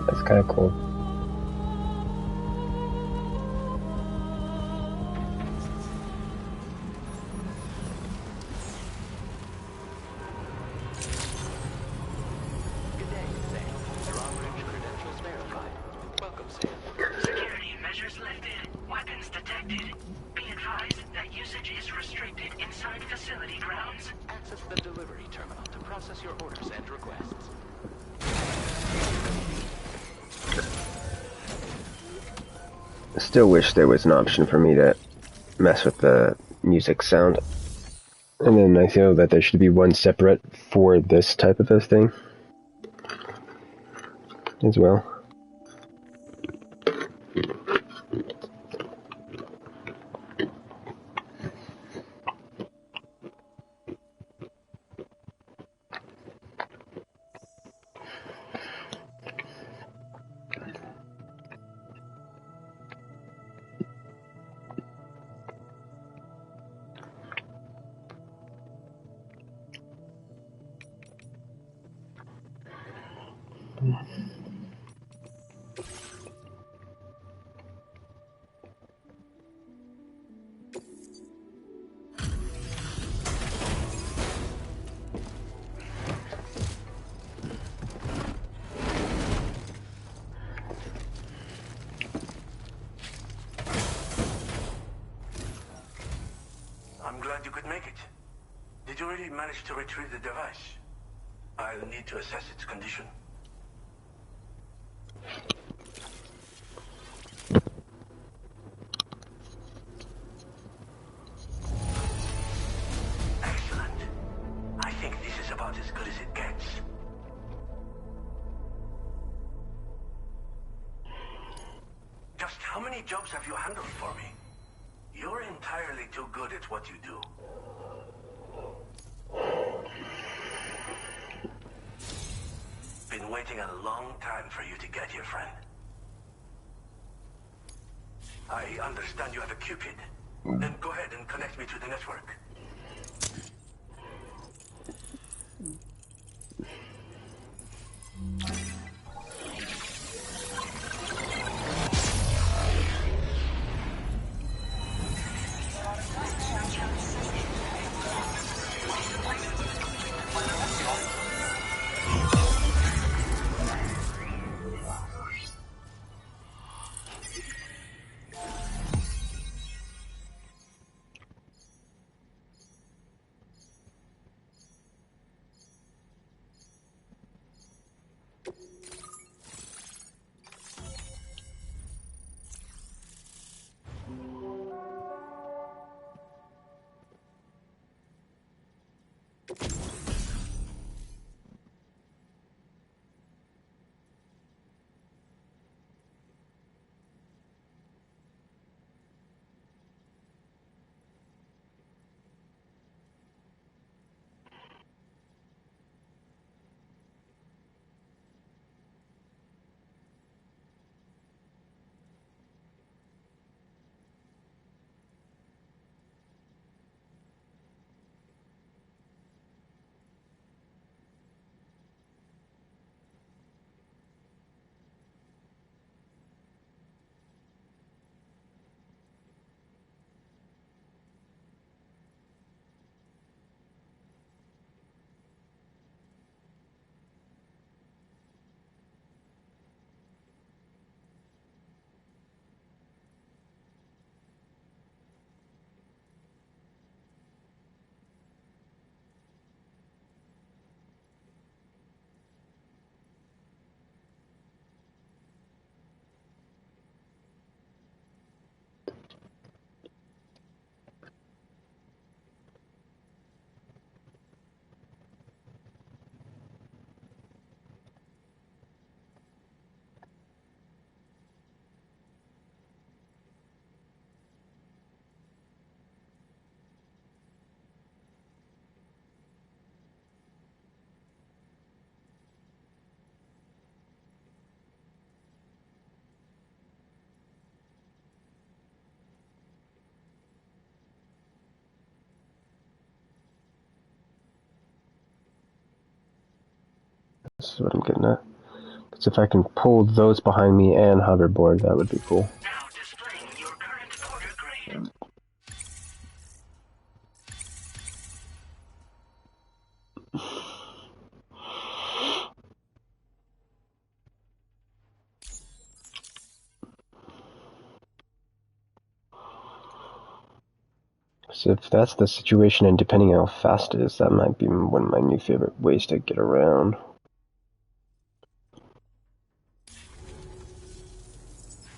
That's kind of cool. Good day, Sam. Drawbridge credentials verified. Welcome, Sam. Security measures lifted. Weapons detected. Be advised that usage is restricted inside facility grounds. Access the delivery terminal to process your orders and requests. I still wish there was an option for me to mess with the music sound. And then I feel that there should be one separate for this type of a thing as well. I'm glad you could make it. Did you really manage to retrieve the device? I'll need to assess its condition. Excellent. I think this is about as good as it gets. Just how many jobs have you handled for me? You're entirely too good at what you do. Been waiting a long time for you to get here, friend. I understand you have a Cupid. Then go ahead and connect me to the network. This is what I'm getting at. Because if I can pull those behind me and hoverboard, that would be cool. Now displaying your current order grade. So if that's the situation, and depending on how fast it is, that might be one of my new favorite ways to get around.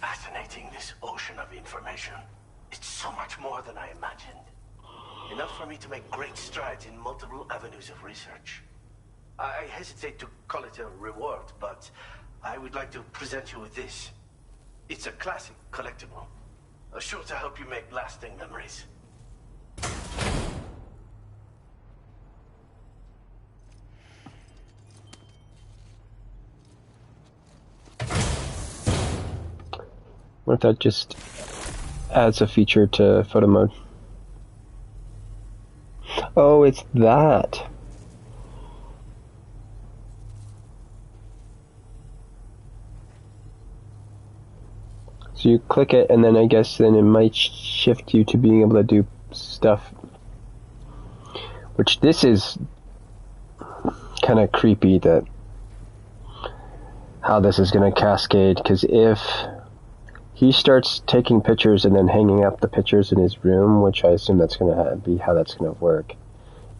Fascinating, this ocean of information. It's so much more than I imagined. Enough for me to make great strides in multiple avenues of research. I hesitate to call it a reward, but I would like to present you with this. It's a classic collectible, sure to help you make lasting memories. What if that just adds a feature to photo mode? Oh, it's that. So you click it, and then I guess then it might shift you to being able to do stuff. Which this is kind of creepy, that how this is going to cascade, because if he starts taking pictures and then hanging up the pictures in his room, which I assume that's going to be how that's going to work,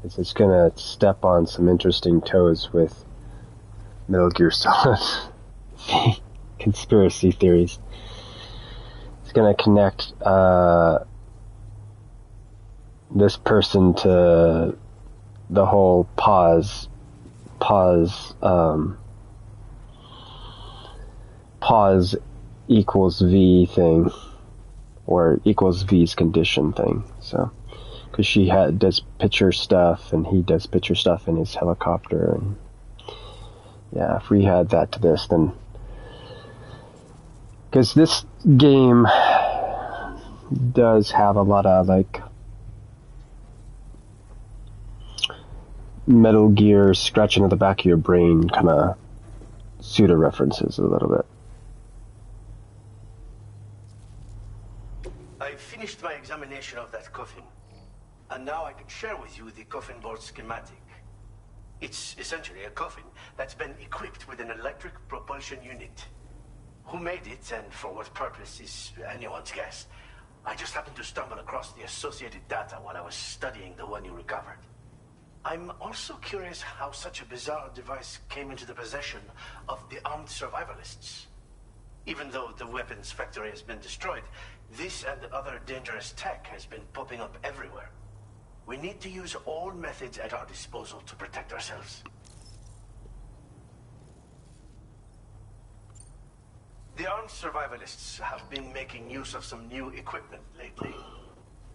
is it's going to step on some interesting toes with Metal Gear Solid conspiracy theories. It's going to connect this person to the whole pause equals V thing, or equals V's condition thing. So, because she does picture stuff, and he does picture stuff in his helicopter, and yeah, if we had that to this, then, because this game does have a lot of like Metal Gear scratching at the back of your brain kind of pseudo references a little bit. I finished my examination of that coffin, and now I can share with you the coffin board schematic. It's essentially a coffin that's been equipped with an electric propulsion unit. Who made it and for what purpose is anyone's guess. I just happened to stumble across the associated data while I was studying the one you recovered. I'm also curious how such a bizarre device came into the possession of the armed survivalists. Even though the weapons factory has been destroyed, this and other dangerous tech has been popping up everywhere. We need to use all methods at our disposal to protect ourselves. The armed survivalists have been making use of some new equipment lately.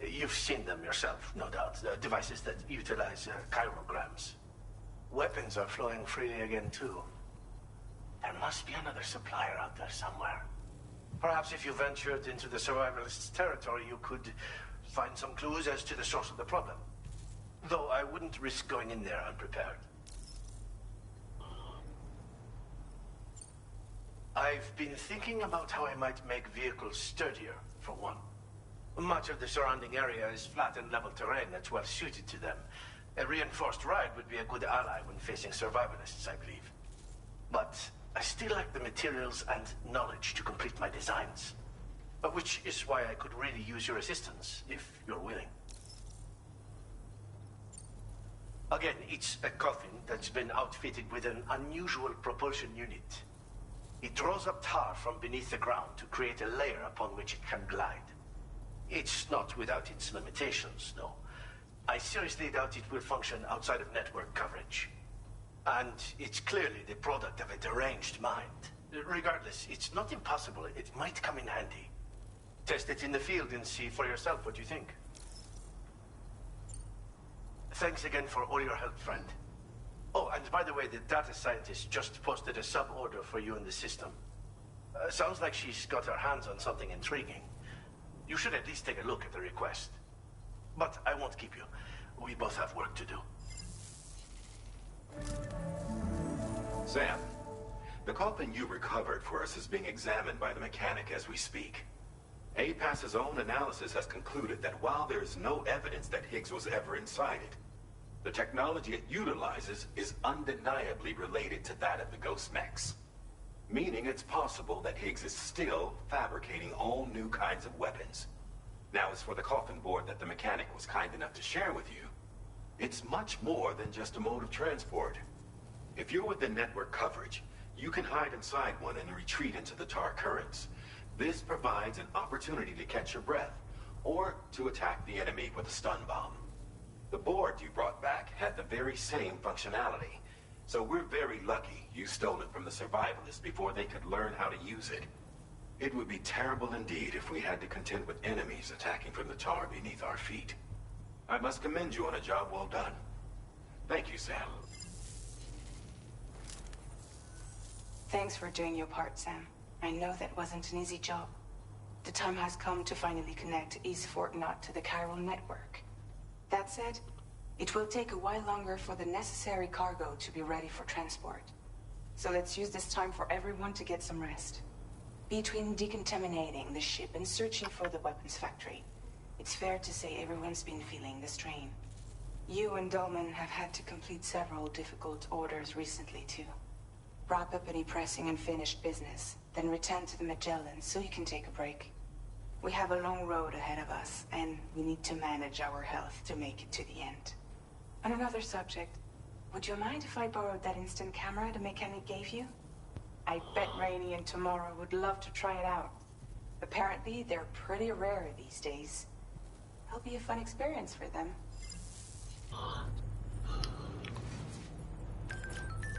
You've seen them yourself, no doubt. Devices that utilize chirograms. Weapons are flowing freely again, too. There must be another supplier out there somewhere. Perhaps if you ventured into the survivalists' territory, you could find some clues as to the source of the problem. Though I wouldn't risk going in there unprepared. I've been thinking about how I might make vehicles sturdier, for one. Much of the surrounding area is flat and level terrain that's well suited to them. A reinforced ride would be a good ally when facing survivalists, I believe. But I still lack the materials and knowledge to complete my designs. Which is why I could really use your assistance, if you're willing. Again, it's a coffin that's been outfitted with an unusual propulsion unit. It draws up tar from beneath the ground to create a layer upon which it can glide. It's not without its limitations, no. I seriously doubt it will function outside of network coverage. And it's clearly the product of a deranged mind. Regardless, it's not impossible. It might come in handy. Test it in the field and see for yourself what you think. Thanks again for all your help, friend. Oh, and by the way, the data scientist just posted a sub-order for you in the system. Sounds like she's got her hands on something intriguing. You should at least take a look at the request. But I won't keep you. We both have work to do. Sam, the coffin you recovered for us is being examined by the mechanic as we speak. APAS's own analysis has concluded that while there is no evidence that Higgs was ever inside it, the technology it utilizes is undeniably related to that of the Ghost Mechs. Meaning it's possible that Higgs is still fabricating all new kinds of weapons. Now, as for the coffin board that the mechanic was kind enough to share with you, it's much more than just a mode of transport. If you're within network coverage, you can hide inside one and retreat into the tar currents. This provides an opportunity to catch your breath, or to attack the enemy with a stun bomb. The board you brought back had the very same functionality, so we're very lucky you stole it from the survivalists before they could learn how to use it. It would be terrible indeed if we had to contend with enemies attacking from the tar beneath our feet. I must commend you on a job well done. Thank you, Sam. Thanks for doing your part, Sam. I know that wasn't an easy job. The time has come to finally connect East Fort Knot to the chiral network. That said, it will take a while longer for the necessary cargo to be ready for transport. So let's use this time for everyone to get some rest. Between decontaminating the ship and searching for the weapons factory, it's fair to say everyone's been feeling the strain. You and Dolman have had to complete several difficult orders recently, too. Wrap up any pressing and finished business, then return to the Magellan so you can take a break. We have a long road ahead of us, and we need to manage our health to make it to the end. On another subject, would you mind if I borrowed that instant camera the mechanic gave you? I bet Rainey and Tomorrow would love to try it out. Apparently, they're pretty rare these days. It'll be a fun experience for them.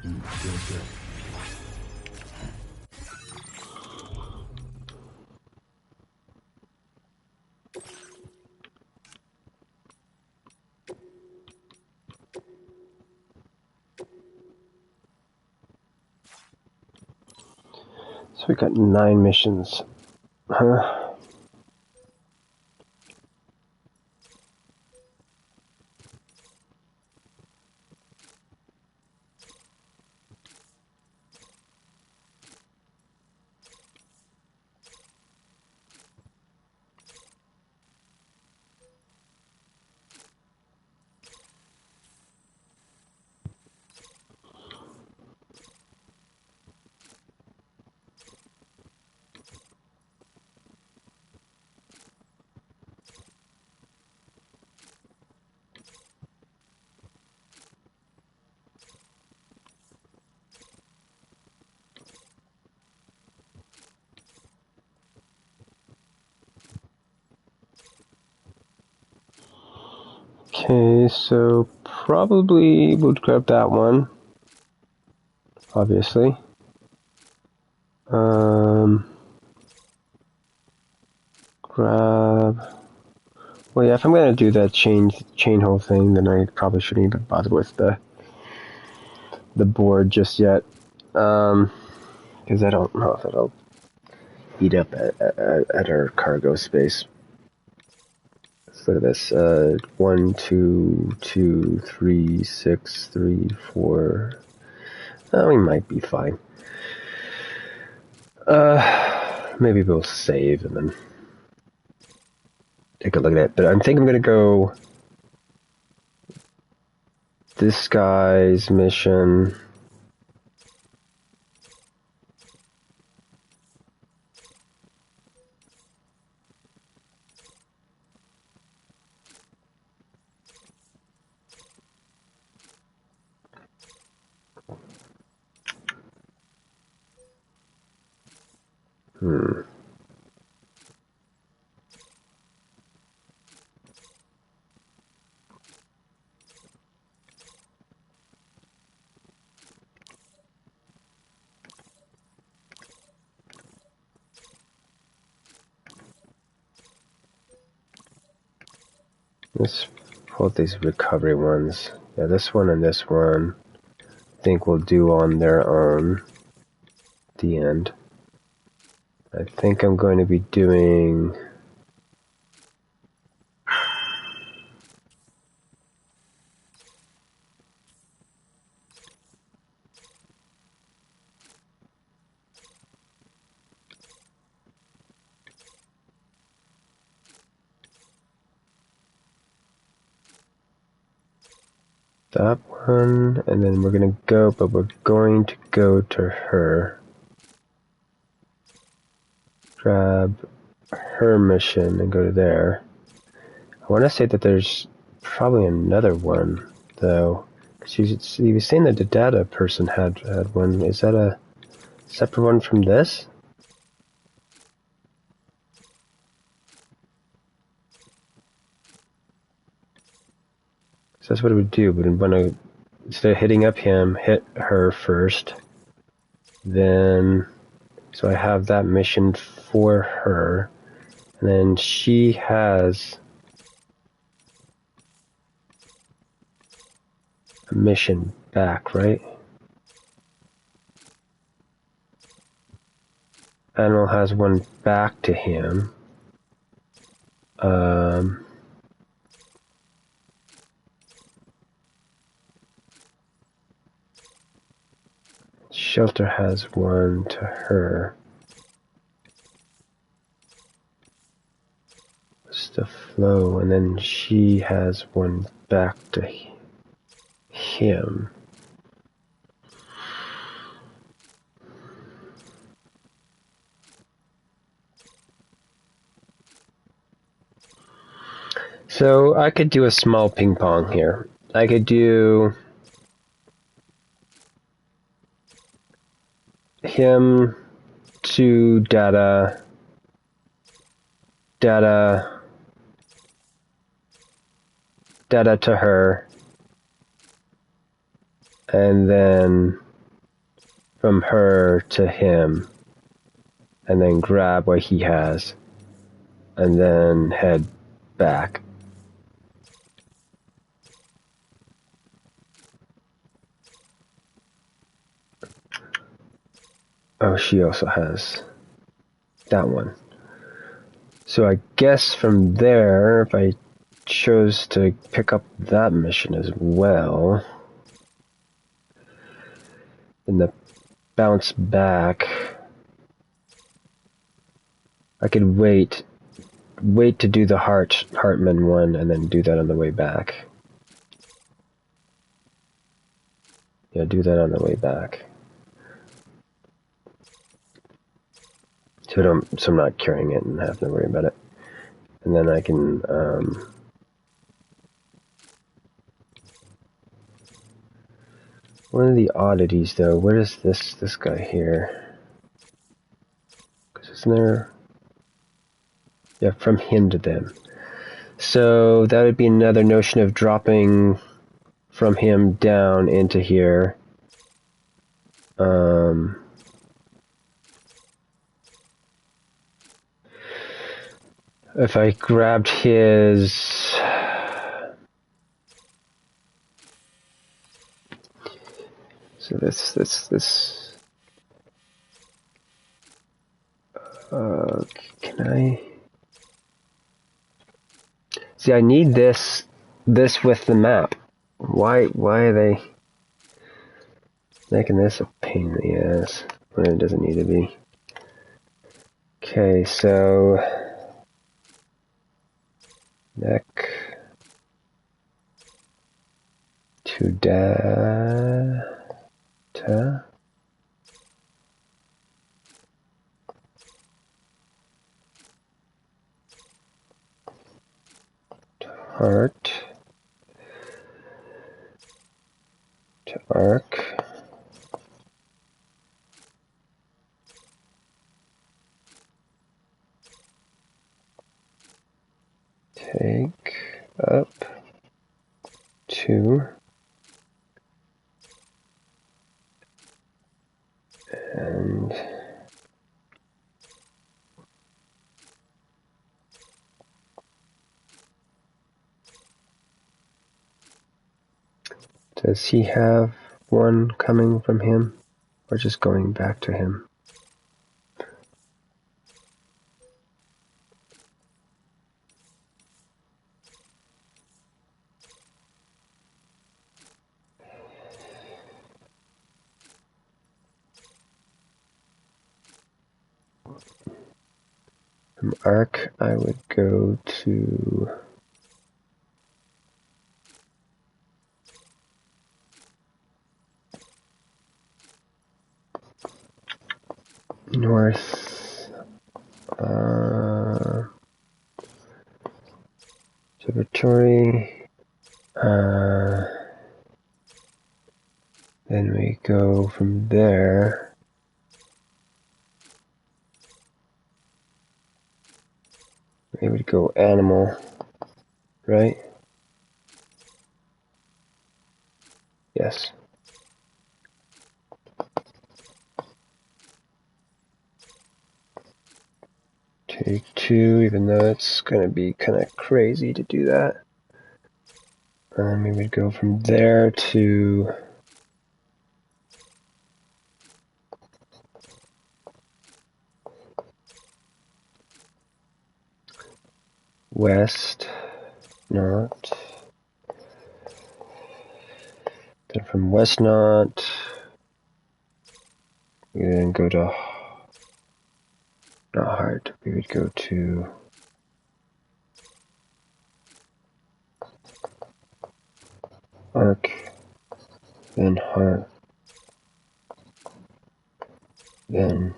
Good. So we got 9 missions. Huh? Okay, so probably would grab that one, obviously. Grab. Well, yeah, if I'm gonna do that chain hole thing, then I probably shouldn't even bother with the board just yet, because I don't know if it'll eat up at our cargo space. Let's look at this. 1, 2, 2, 3, 6, 3, 4. We might be fine. Maybe we'll save and then take a look at it. But I think I'm gonna go this guy's mission. Let's pull out these recovery ones. Yeah, this one and this one I think will do on their own at the end. I think I'm going to be doing that one, and then we're gonna go, but we're going to go to her. Grab her mission and go to there. I want to say that there's probably another one, though. Because he was saying that the data person had one. Is that a separate one from this? So that's what it would do, but I'm gonna, instead of hitting up him, hit her first. Then, so I have that mission for her. And then she has a mission back, right? Animal has one back to him. Shelter has one to her. It's the flow, and then she has one back to him. So I could do a small ping pong here. I could do him to data, data to her, and then from her to him, and then grab what he has, and then head back. Oh, she also has that one. So I guess from there, if I chose to pick up that mission as well, then the bounce back, I could wait to do the Hartman one and then do that on the way back. Yeah, do that on the way back. So I'm not carrying it and have to worry about it. And then I can one of the oddities though, where is this guy here? Because isn't there, yeah, from him to them. So that would be another notion of dropping from him down into here. If I grabbed his, so this, can I, see, I need this with the map. Why are they making this a pain in the ass when it doesn't need to be? Okay, so neck to data to heart to arc take up to and does he have one coming from him or just going back to him? From arc I would go to north. Observatory. Then we go from there. We would go animal, right? Yes. Take 2, even though it's gonna be kind of crazy to do that. And then we would go from there to west, not. Then from west, not. We then go to not heart. We would go to arc, then heart, then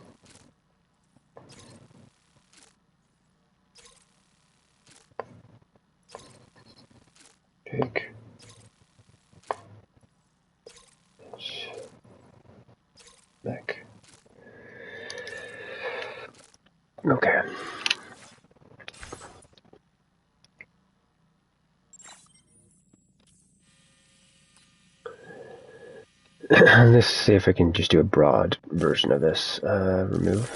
take back. Okay. Let's see if I can just do a broad version of this. Remove.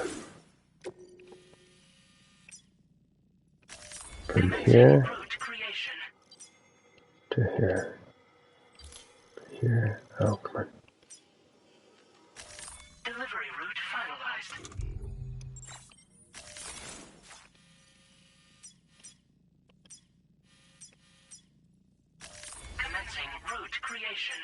From here to here. Here. Oh, come on. Delivery route finalized. Commencing route creation.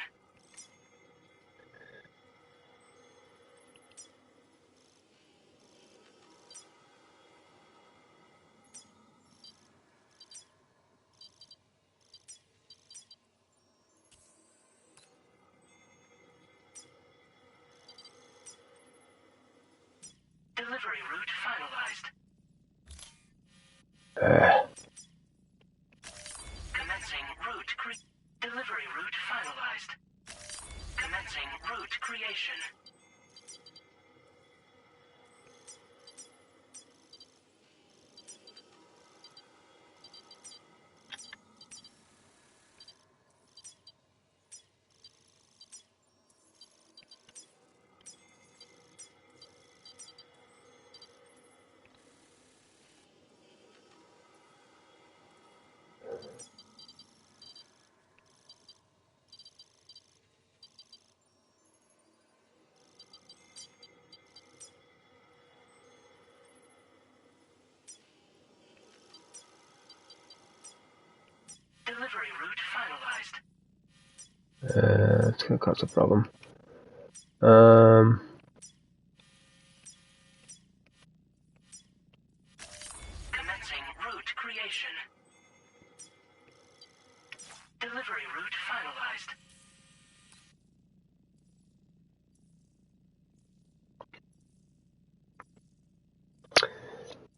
Delivery route finalized. Commencing route delivery route finalized. Commencing route creation. Delivery route finalized. It's gonna cause a problem. Commencing route creation. Delivery route finalized.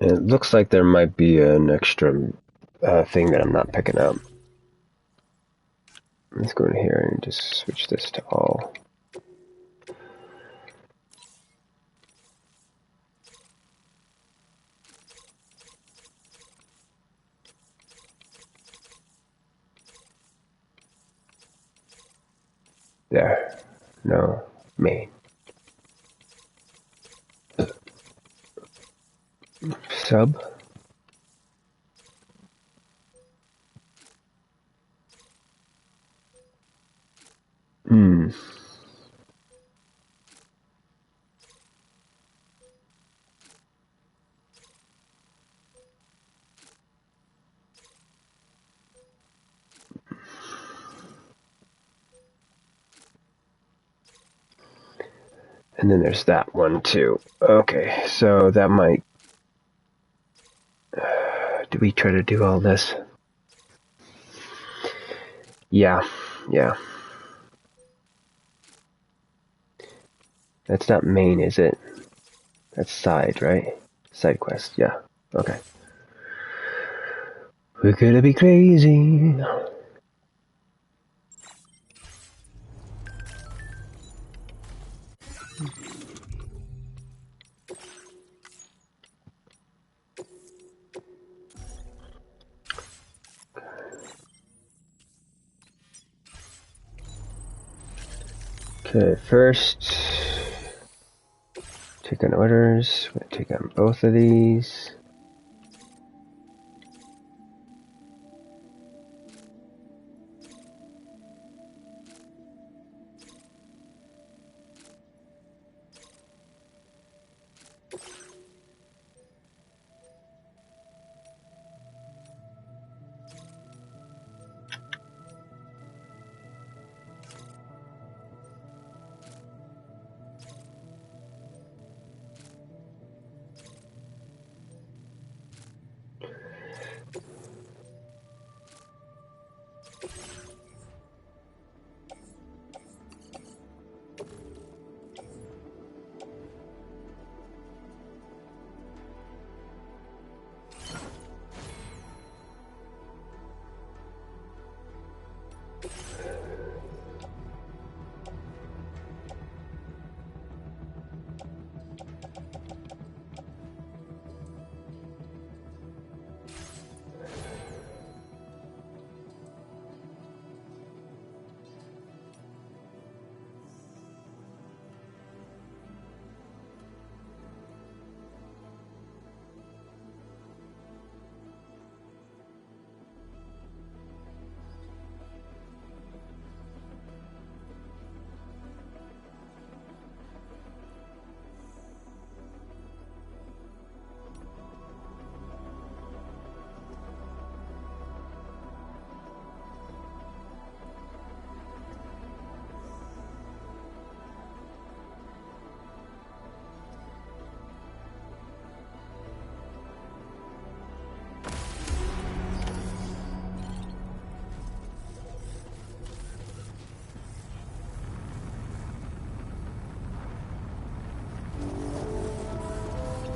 It looks like there might be an extra thing that I'm not picking up. Let's go in here and just switch this to all. There. No. Main. Sub. And then there's that one too. Okay, so that might... do we try to do all this? Yeah. That's not main, is it? That's side, right? Side quest, yeah. Okay. We're gonna be crazy. Okay, first, take on orders. We're gonna take on both of these.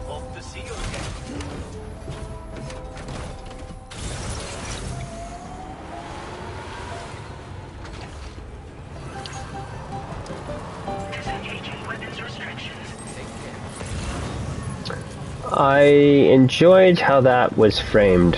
Hope to see you again. Disengaging weapons restrictions. I enjoyed how that was framed.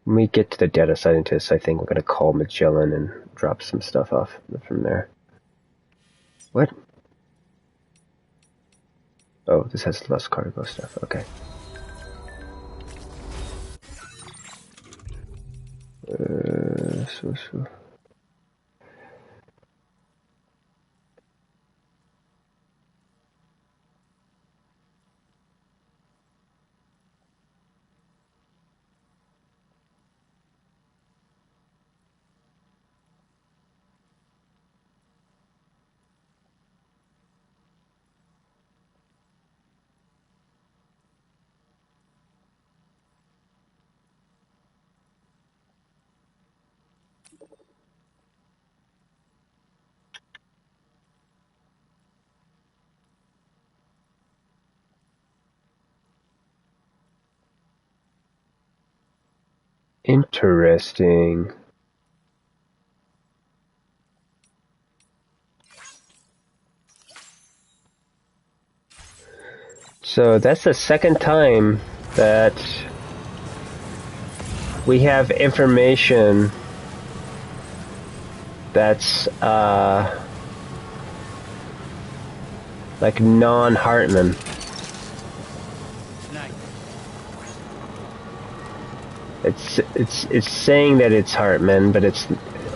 When we get to the data scientists, I think we're gonna call Magellan and drop some stuff off from there. What? Oh, this has less cargo stuff. Okay. So. Interesting. So that's the second time that we have information that's like non-Hartman. It's saying that it's Hartman, but it's,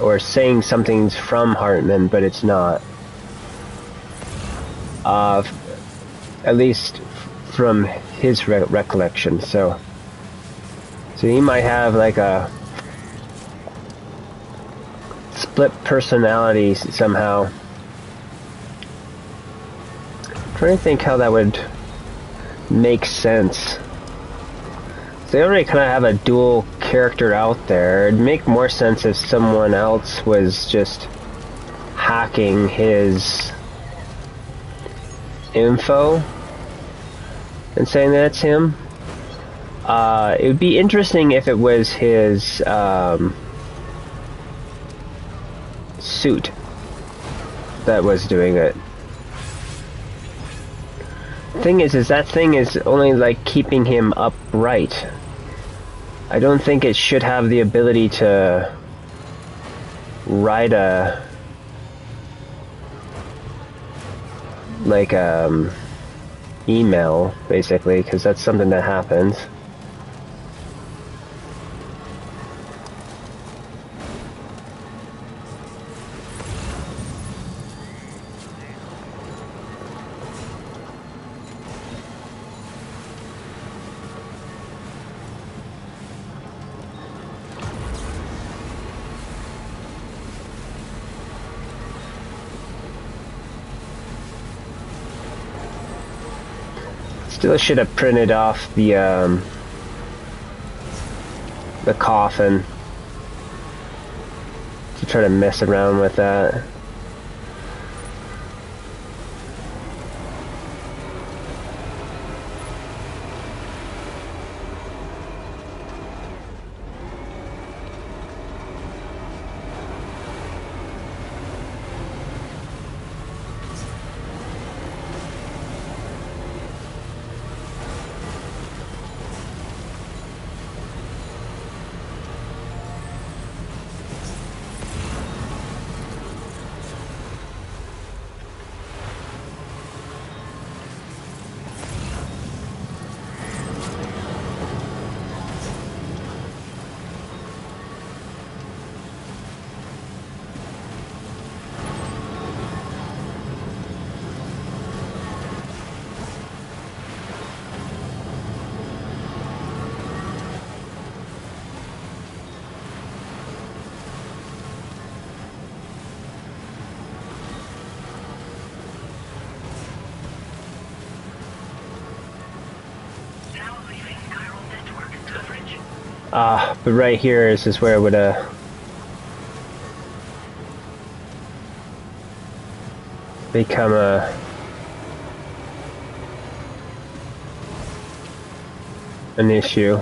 or saying something's from Hartman, but it's not. At least from his recollection. So he might have like a split personality somehow. I'm trying to think how that would. make sense. They already kind of have a dual character out there. It'd make more sense if someone else was just hacking his info and saying that it's him. It would be interesting if it was his suit that was doing it. Thing is that thing is only like keeping him upright. I don't think it should have the ability to write a email, basically, because that's something that happens. Still should have printed off the coffin to try to mess around with that. But right here is where it would become an issue.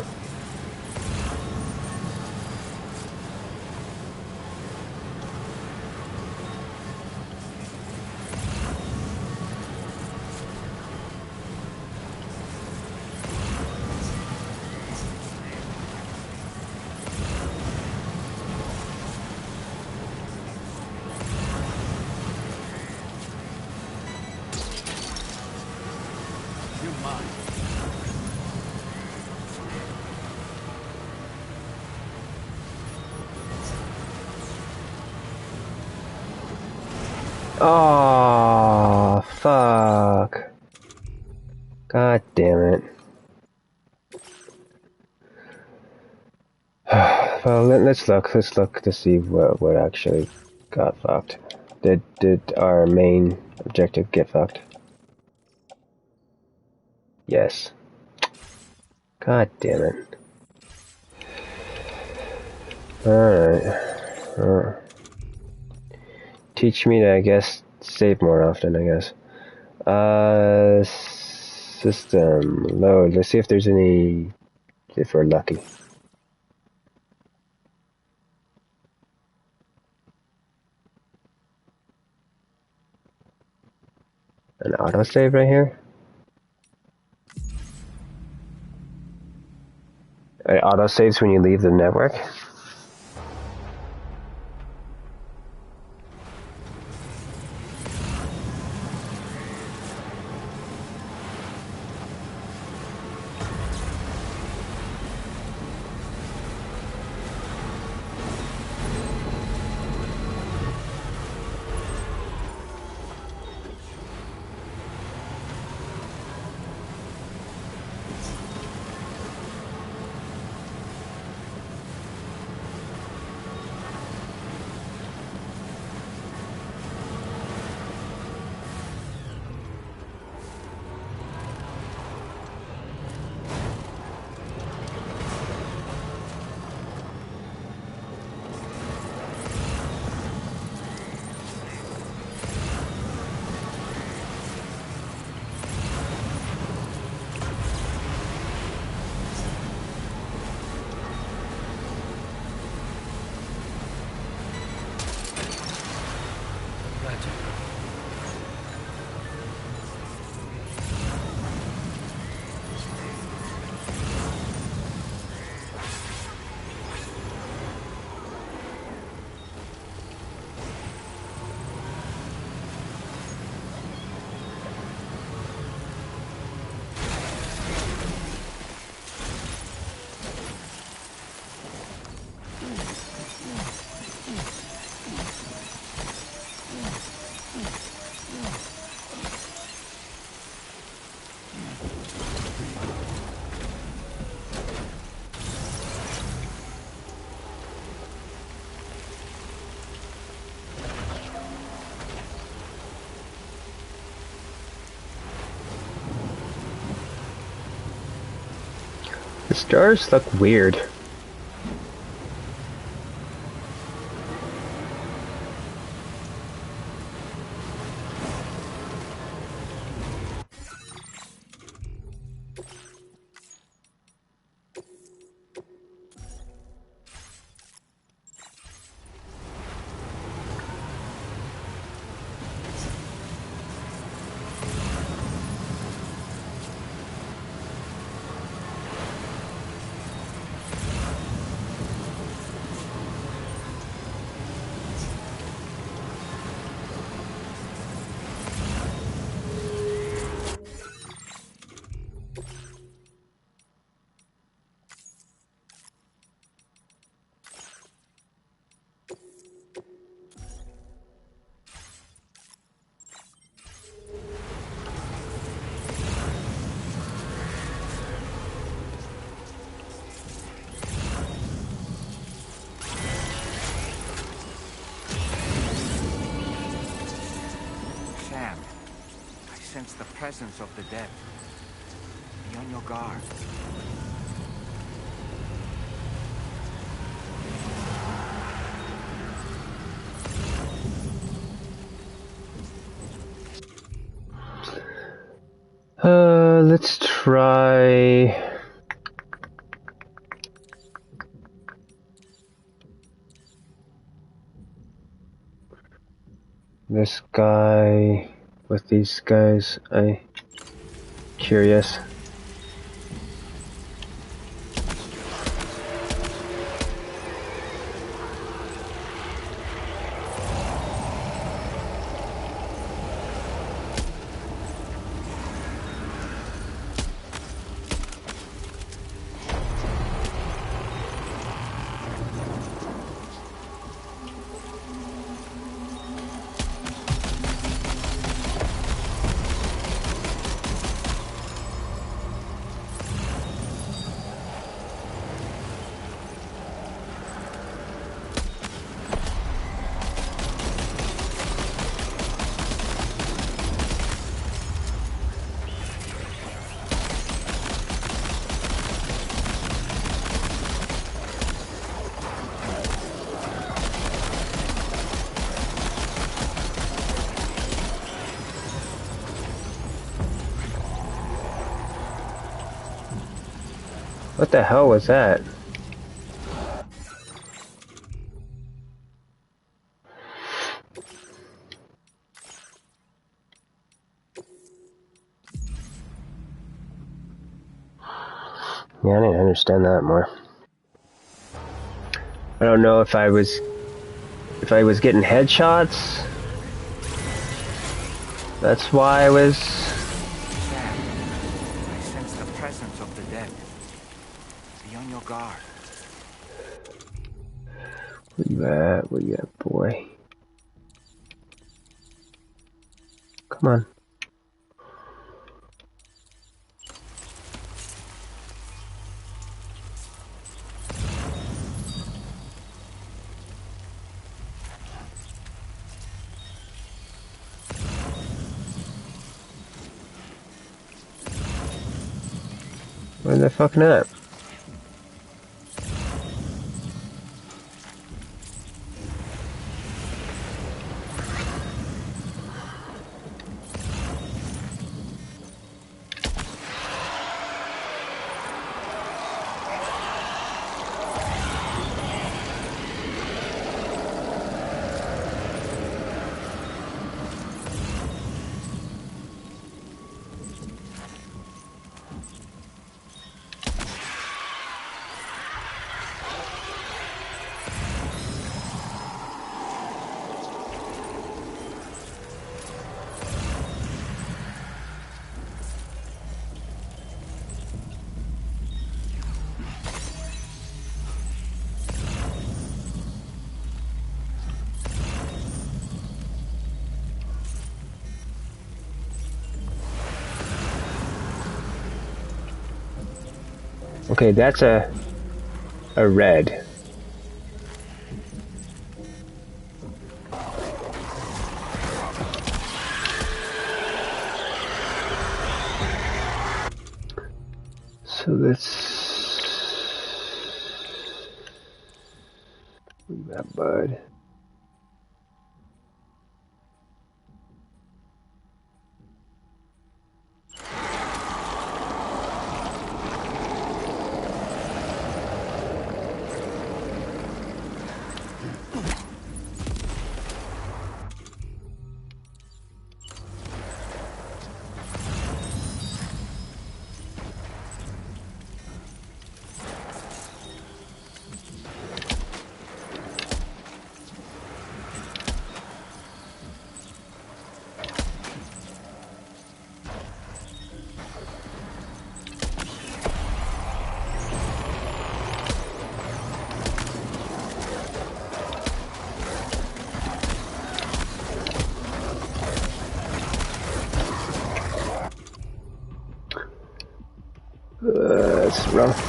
Oh, fuck. God damn it. Well, let's look to see what actually got fucked. Did our main objective get fucked? Yes. God damn it. Alright. Teach me to, I guess, save more often, I guess. System. Load. Let's see if there's any... if we're lucky. An autosave right here? It autosaves when you leave the network? The stars look weird. Sam, I sense the presence of the dead. Be on your guard. Let's try... this guy with these guys. Curious. What the hell was that? Yeah, I need to understand that more. I don't know if I was getting headshots. That's why I was... Sam, I sense the presence of the dead. Be on your guard. Where you at? Where you at, boy? Come on. Where the fucking at? Okay, that's a red. So let's bud. It's rough.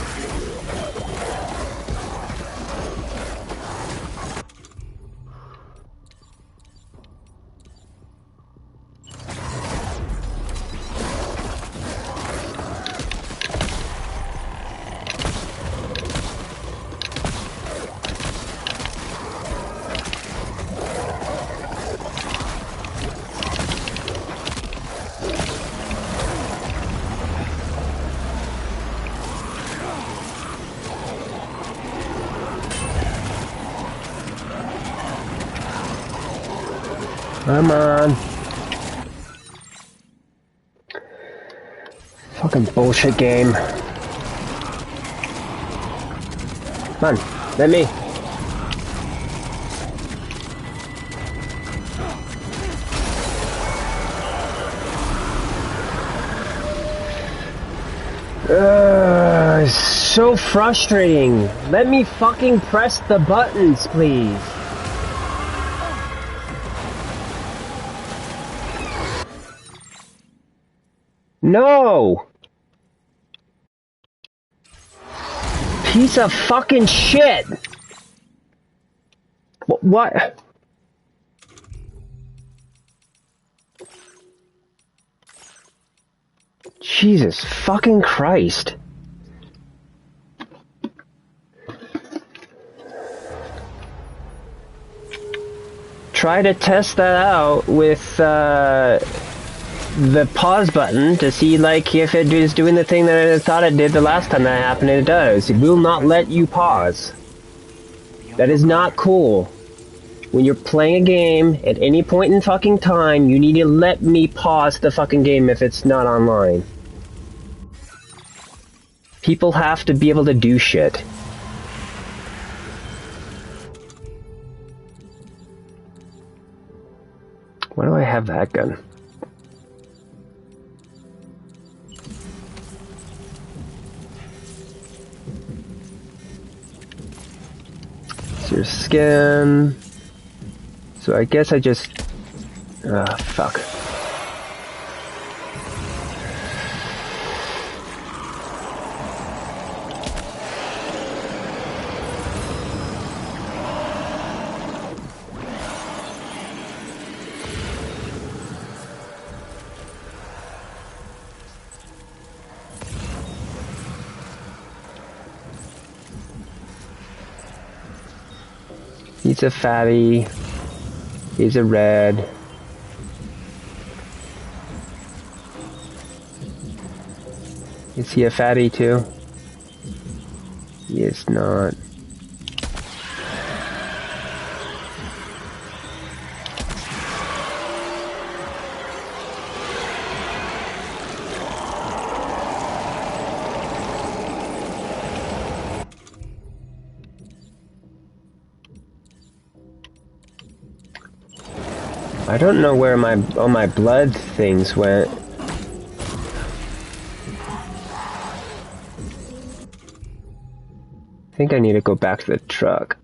Come on. Fucking bullshit game. Come on, let me. It's so frustrating. Let me fucking press the buttons, please. No! Piece of fucking shit! What? Jesus fucking Christ. Try to test that out with, the pause button to see like if it is doing the thing that I thought it did the last time that happened, and it does. It will not let you pause. That is not cool. When you're playing a game, at any point in fucking time, you need to let me pause the fucking game if it's not online. People have to be able to do shit. Why do I have that gun? Your skin. So I guess I just... fuck. He's a fatty. He's a red. Is he a fatty too? He is not. I don't know where all my blood things went. I think I need to go back to the truck.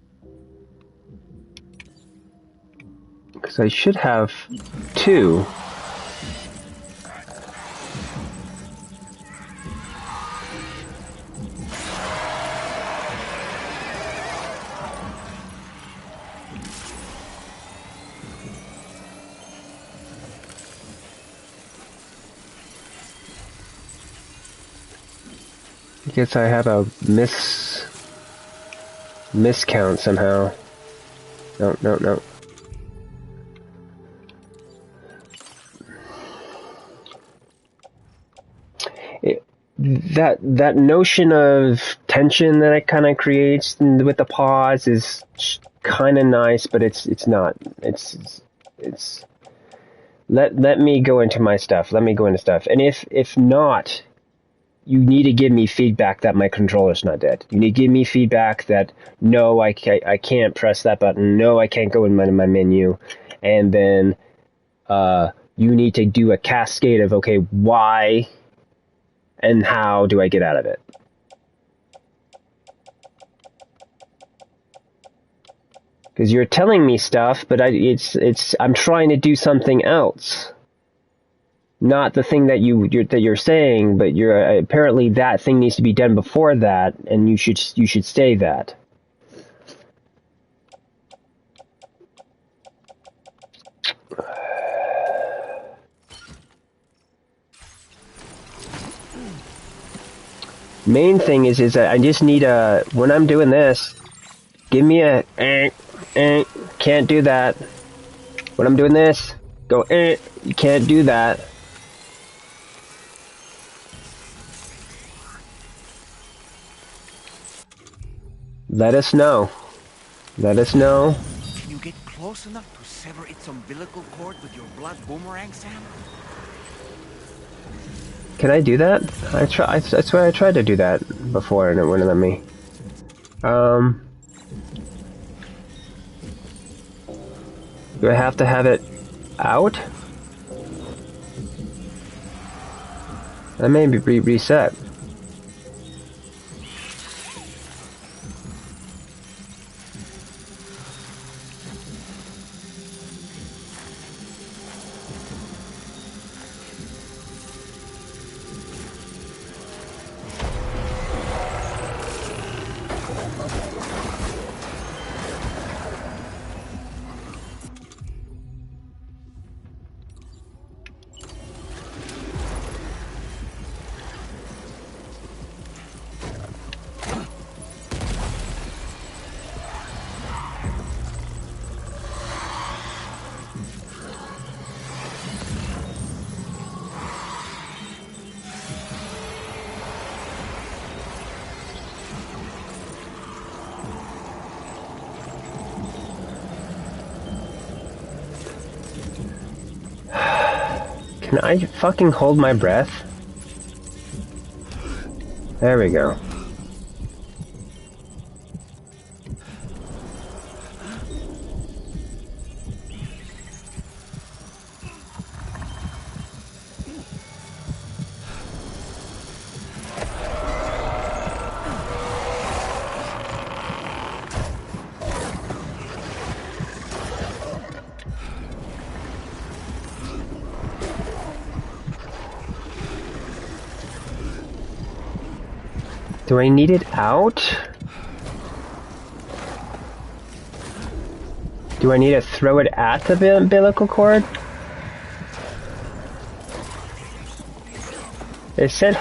Because I should have 2. I guess I have a miscount somehow. No, no, no. That notion of tension that it kind of creates with the pause is kind of nice, but it's not. It's let me go into my stuff. Let me go into stuff. And if not, you need to give me feedback that my controller's not dead. You need to give me feedback that no, I can't press that button. No, I can't go in my menu. And then you need to do a cascade of, okay, why and how do I get out of it? Because you're telling me stuff, but I'm trying to do something else. Not the thing that you're saying, but apparently that thing needs to be done before that, and you should say that. Main thing is that I just need when I'm doing this, give me a can't do that. When I'm doing this, go you can't do that. Let us know. Let us know. Can you get close enough to sever its umbilical cord with your blood boomerang, Sam? Can I do that? I swear I tried to do that before and it wouldn't let me. Do I have to have it out? That may be reset. Can I fucking hold my breath? There we go. Do I need it out? Do I need to throw it at the umbilical cord? It said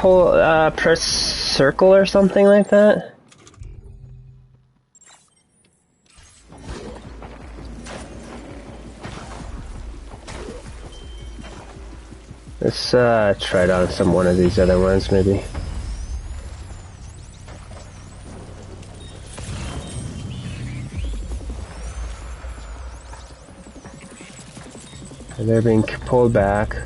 press circle or something like that? Let's try it on one of these other ones maybe. They're being pulled back.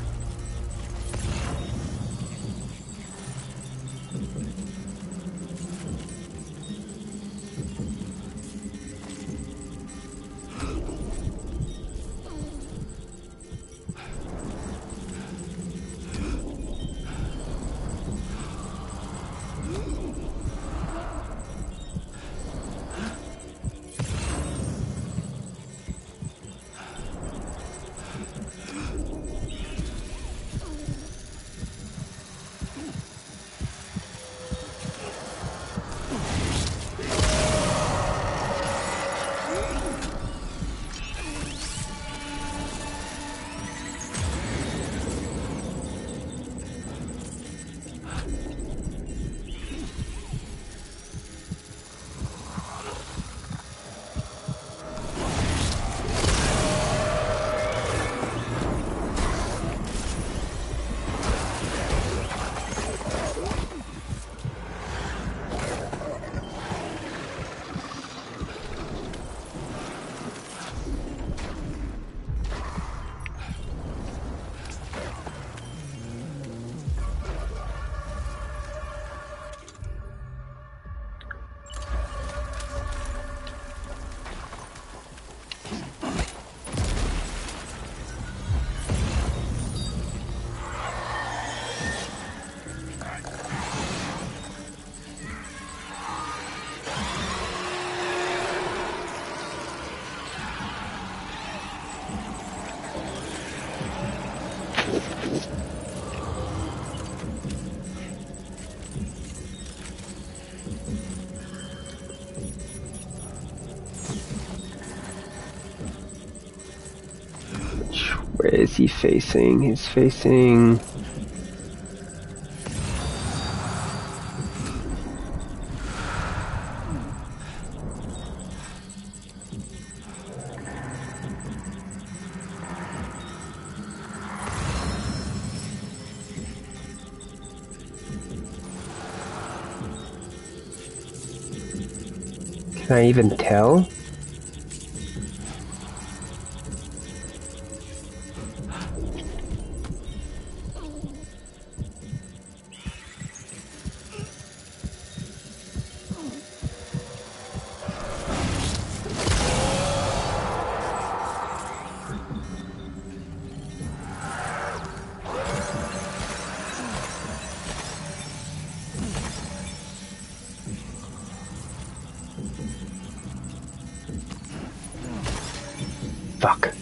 Where is he facing? He's facing... Can I even tell? Fuck.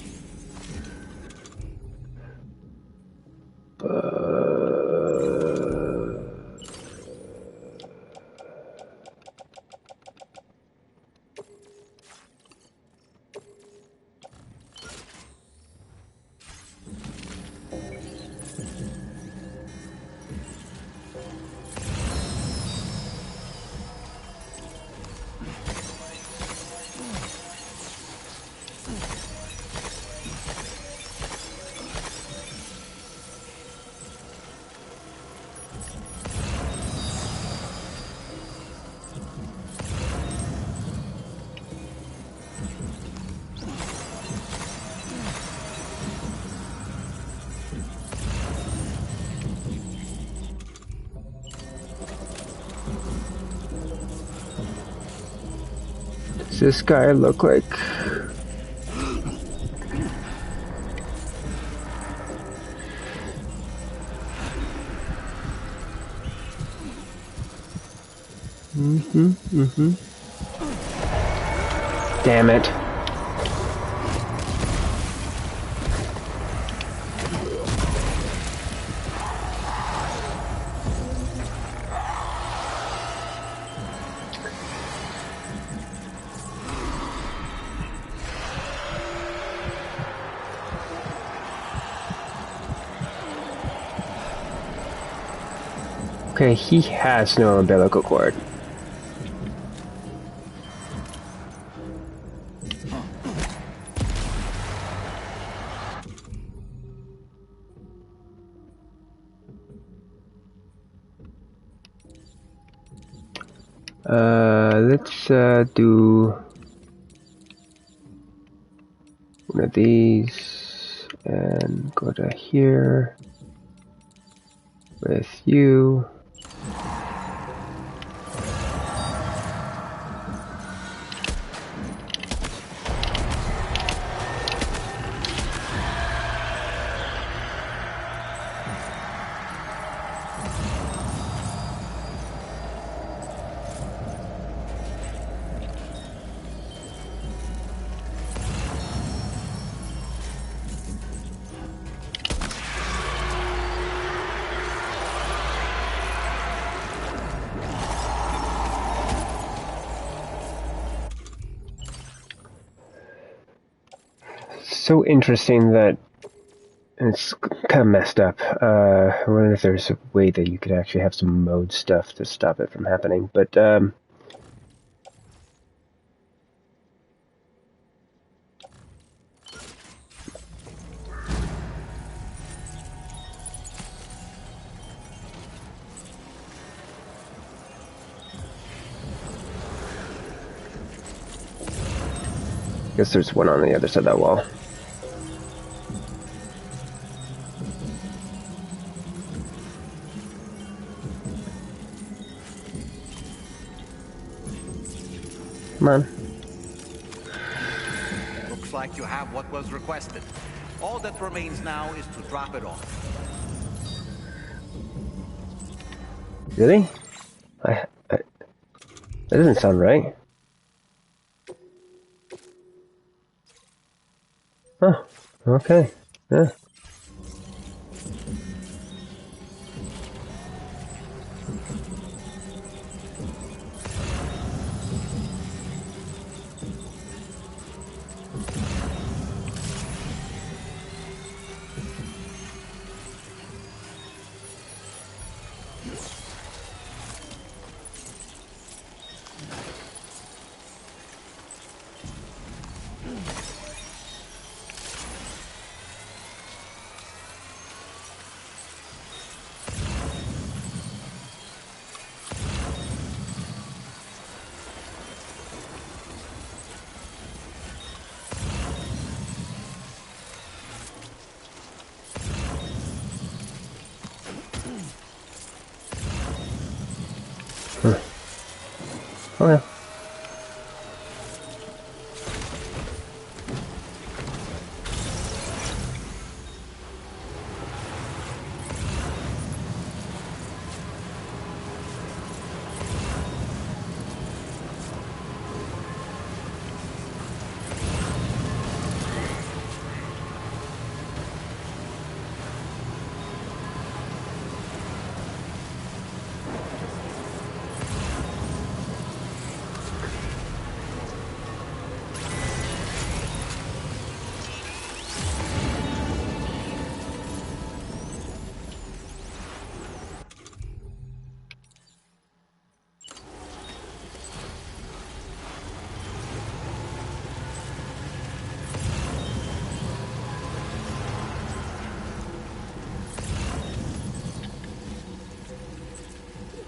Does this guy look like... Damn it. Okay, he has no umbilical cord. Let's do one of these and go to here with you. So interesting that it's kind of messed up. I wonder if there's a way that you could actually have some mode stuff to stop it from happening, but I guess there's one on the other side of that wall. Come on. Looks like you have what was requested. All that remains now is to drop it off. Really? That doesn't sound right. Oh, okay. Yeah.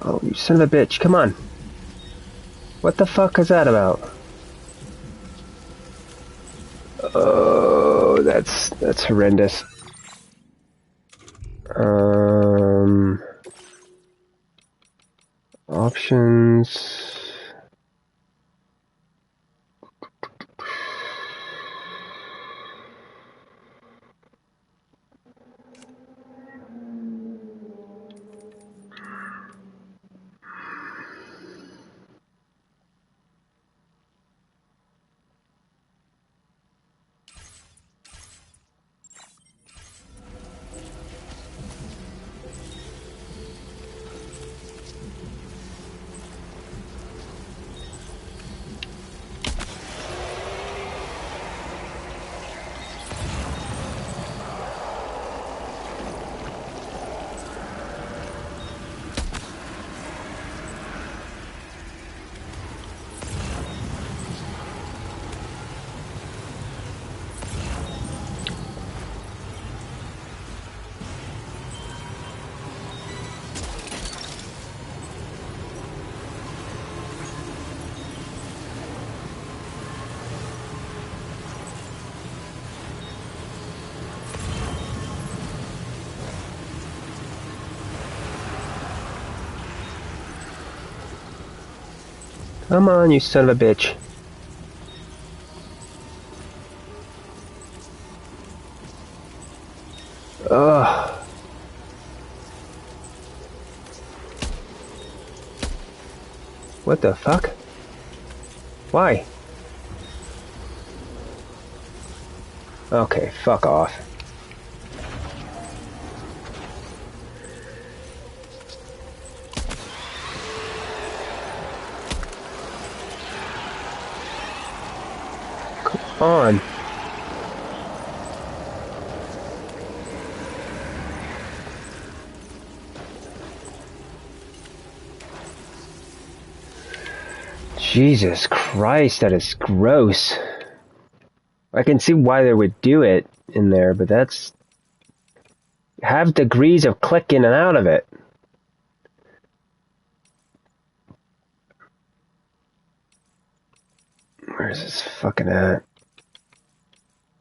Oh, you son of a bitch, come on. What the fuck is that about? Oh, that's horrendous. Options. Come on, you son of a bitch. Ugh. What the fuck? Why? Okay, fuck off. Come on. Jesus Christ, that is gross. I can see why they would do it in there, but that's... have degrees of click in and out of it. Where's this fucking at?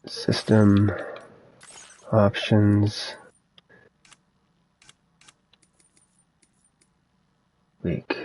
System... options... weak.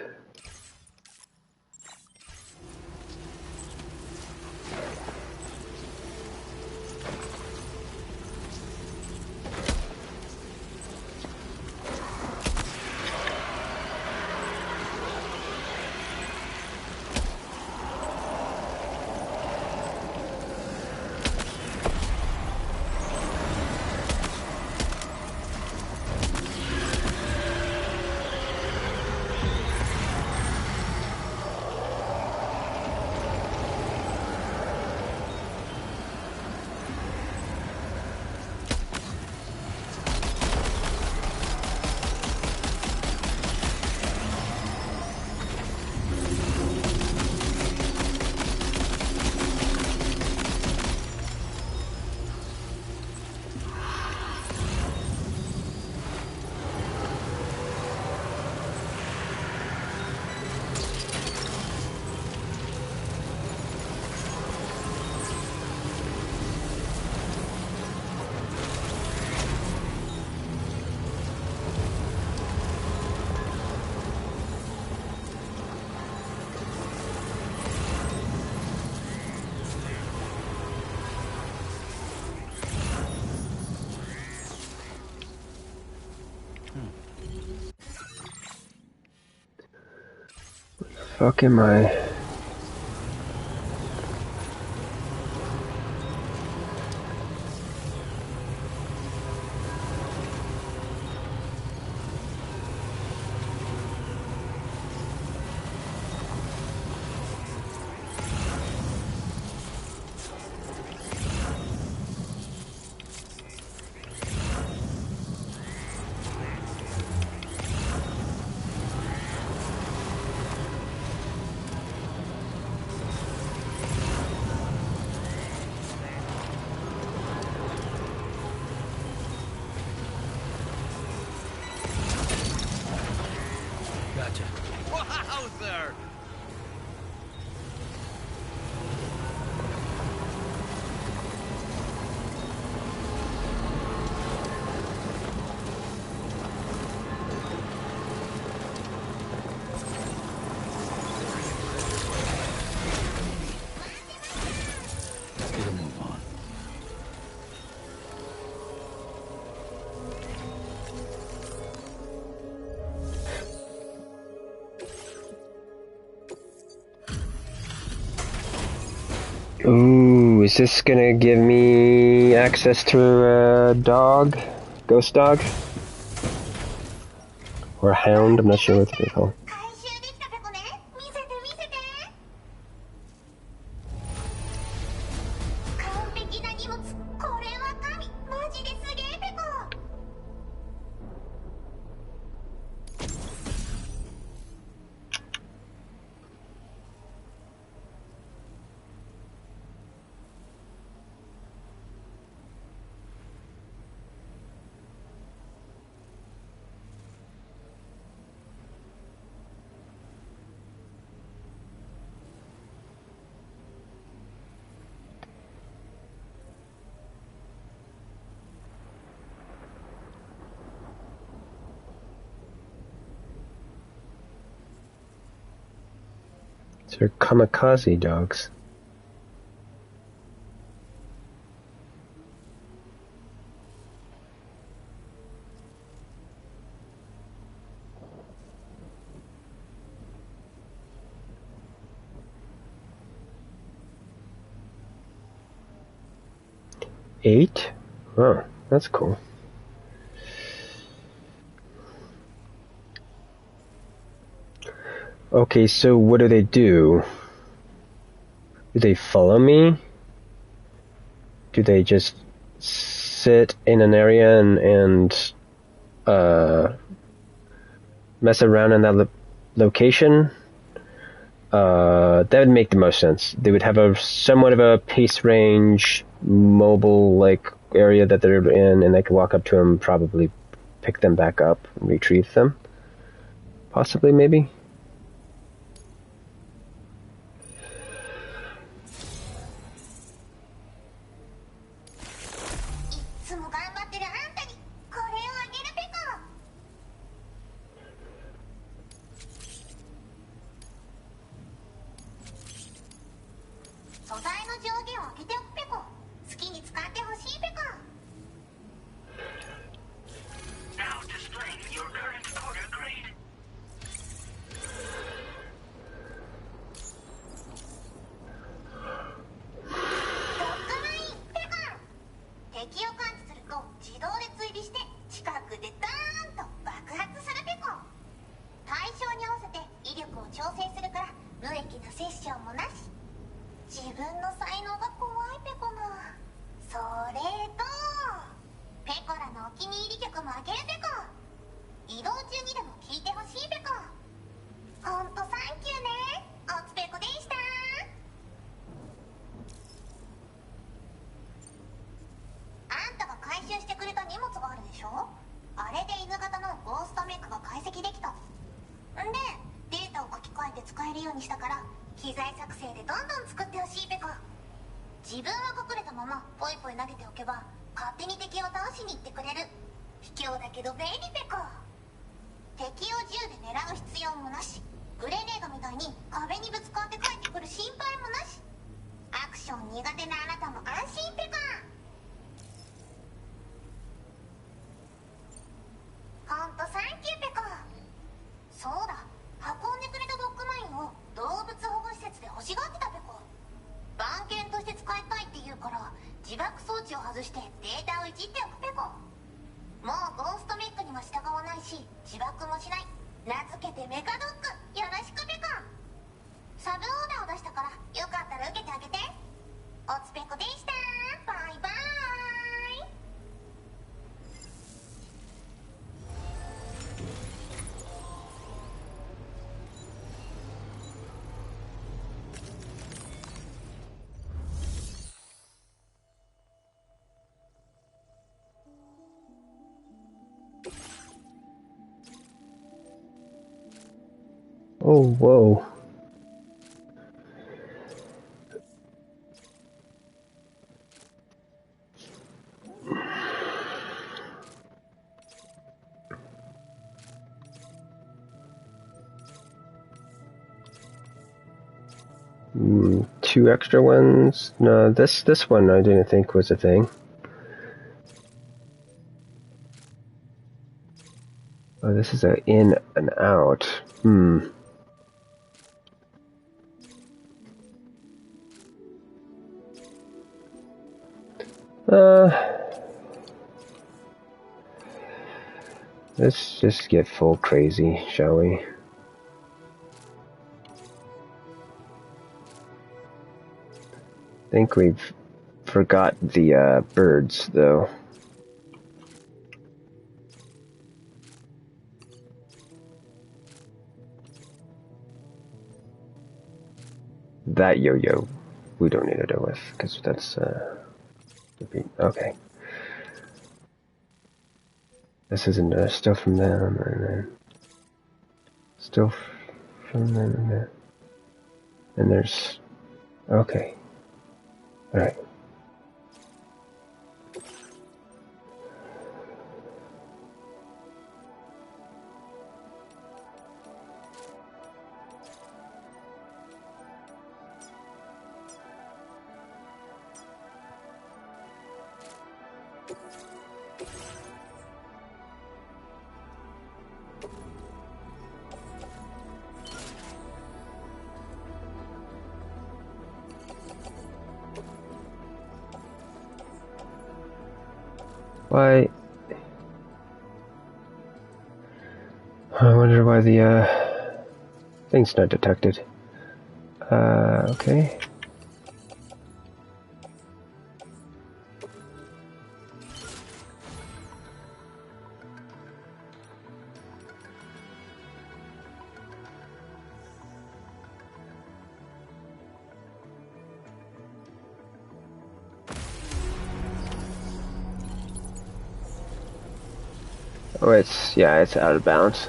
Fuck am I? there! Let's get a move on. Ooh, is this gonna give me access to a dog? Ghost dog? Or a hound? I'm not sure what they're called. They're kamikaze dogs. Eight? Oh, that's cool. Okay, so what do they do? Do they follow me? Do they just sit in an area and mess around in that location? That would make the most sense. They would have a somewhat of a pace range, mobile like area that they're in, and they could walk up to them, probably pick them back up, and retrieve them. Possibly, maybe. Now displaying your current order grade. Oh, whoa. 2 extra ones. No, this one I didn't think was a thing. Oh, this is a in and out. Let's just get full crazy, shall we? I think we've forgot the birds, though. That yo-yo we don't need to deal with, because that's, okay. This isn't stuff from them, and then stuff from them, and then, and there's, okay. Alright. Why? I wonder why the thing's not detected. Okay. Oh, it's out of bounds.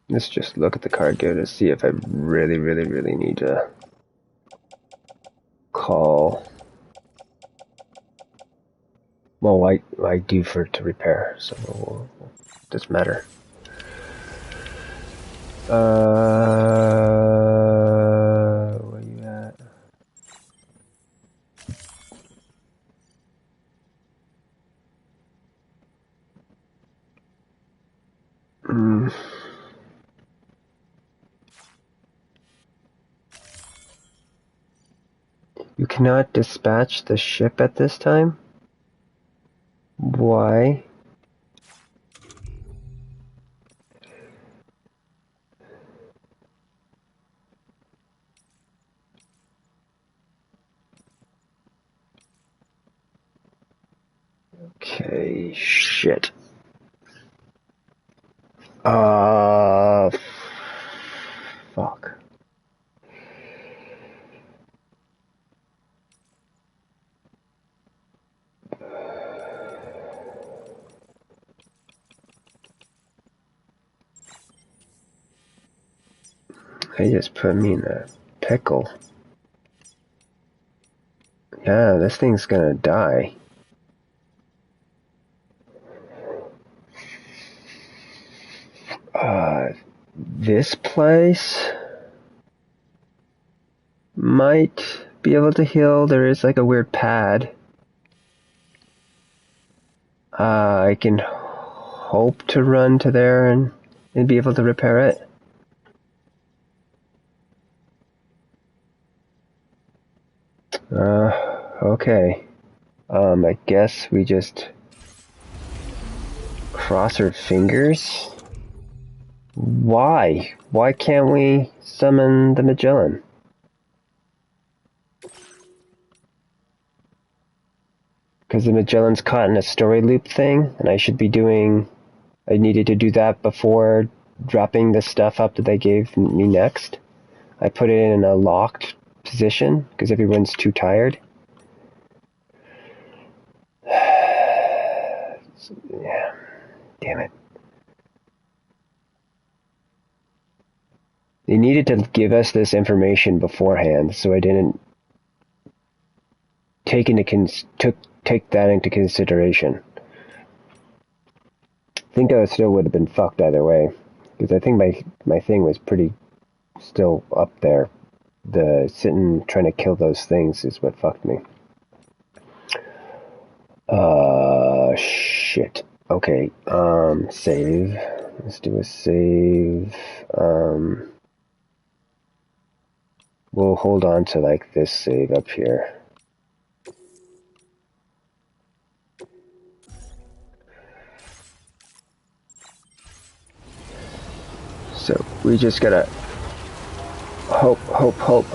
Let's just look at the cargo to see if I really need to call. Well, I do for it to repair, so it doesn't matter. Where you at? You cannot dispatch the ship at this time? Why? Okay, shit. Fuck. They just put me in a pickle. Yeah, this thing's gonna die. This place might be able to heal. There is like a weird pad. I can hope to run to there and be able to repair it. Okay. I guess we just cross our fingers. Why? Why can't we summon the Magellan? Because the Magellan's caught in a story loop thing, and I needed to do that before dropping the stuff up that they gave me next. I put it in a locked position, because everyone's too tired. Yeah, damn it. needed to give us this information beforehand, so I didn't take that into consideration. I think I still would have been fucked either way, because I think my thing was pretty still up there. The sitting trying to kill those things is what fucked me. Shit. Okay, save. Let's do a save. We'll hold on to like this save up here. So we just gotta hope.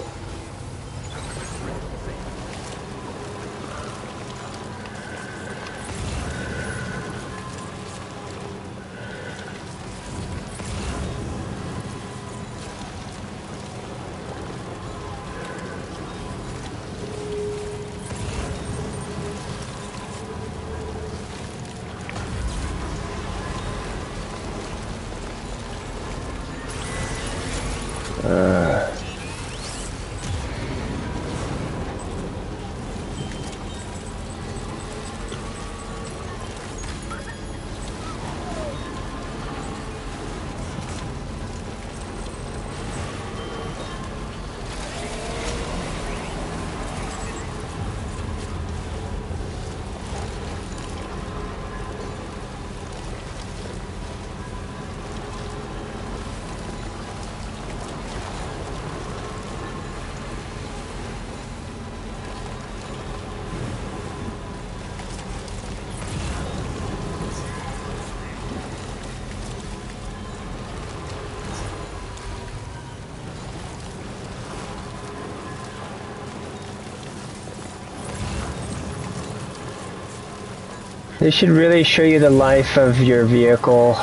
They should really show you the life of your vehicle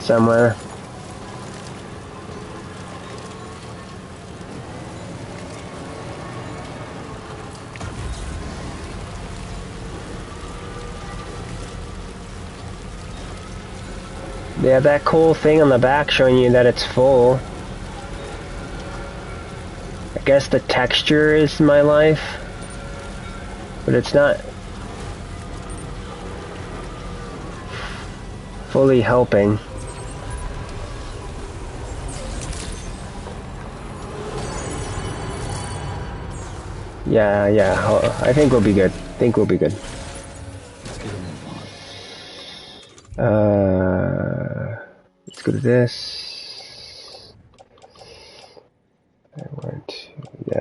somewhere. They have that cool thing on the back showing you that it's full. I guess the texture is my life, but it's not fully helping. Yeah, I think we'll be good. Let's go to this.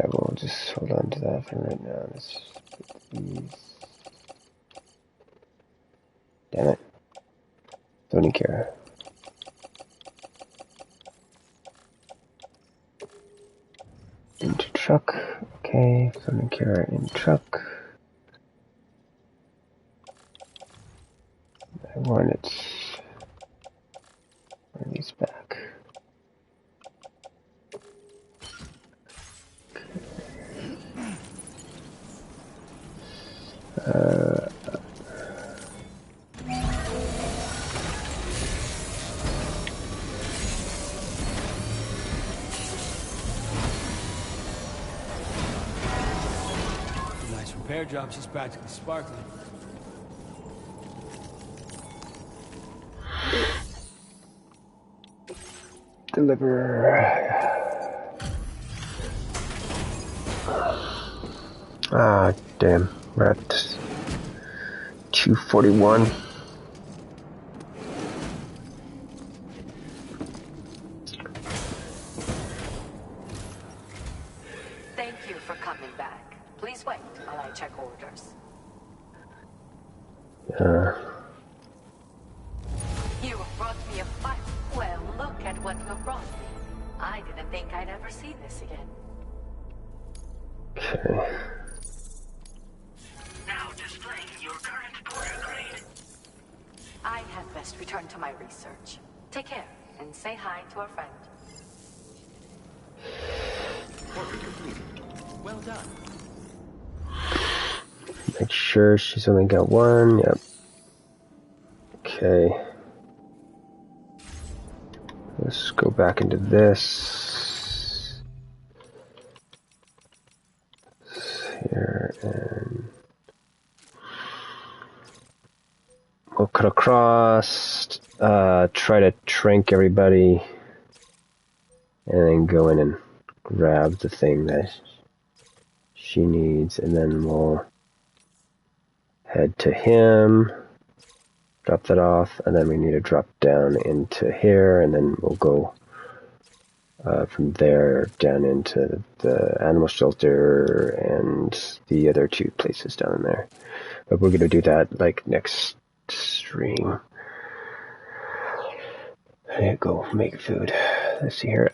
We'll just hold on to that for right now. Damn it. Don't even care. Into truck. Okay, don't care in truck. I want it. Bring these back. Nice repair job. She's practically sparkling. Deliver. Ah, damn. We're at 241. Thank you for coming back. Please wait while I check orders. You brought me a fight. Well, look at what you brought me. I didn't think I'd ever see this again. Okay. Now displaying your current border grade. I had best return to my research. Take care, and say hi to our friend. Order completed. Well done. Make sure she's only got one. Yep. Okay. Let's go back into this. And we'll cut across, try to trank everybody, and then go in and grab the thing that she needs, and then we'll head to him, drop that off, and then we need to drop down into here, and then we'll go from there down into the animal shelter and the other two places down there. But we're going to do that like next stream. I need to go make food. Let's see here.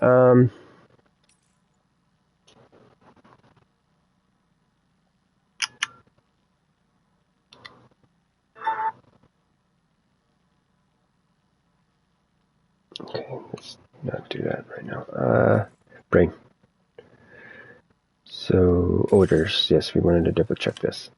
Okay, let's not do that right now. Brain. So, odors. Yes, we wanted to double check this.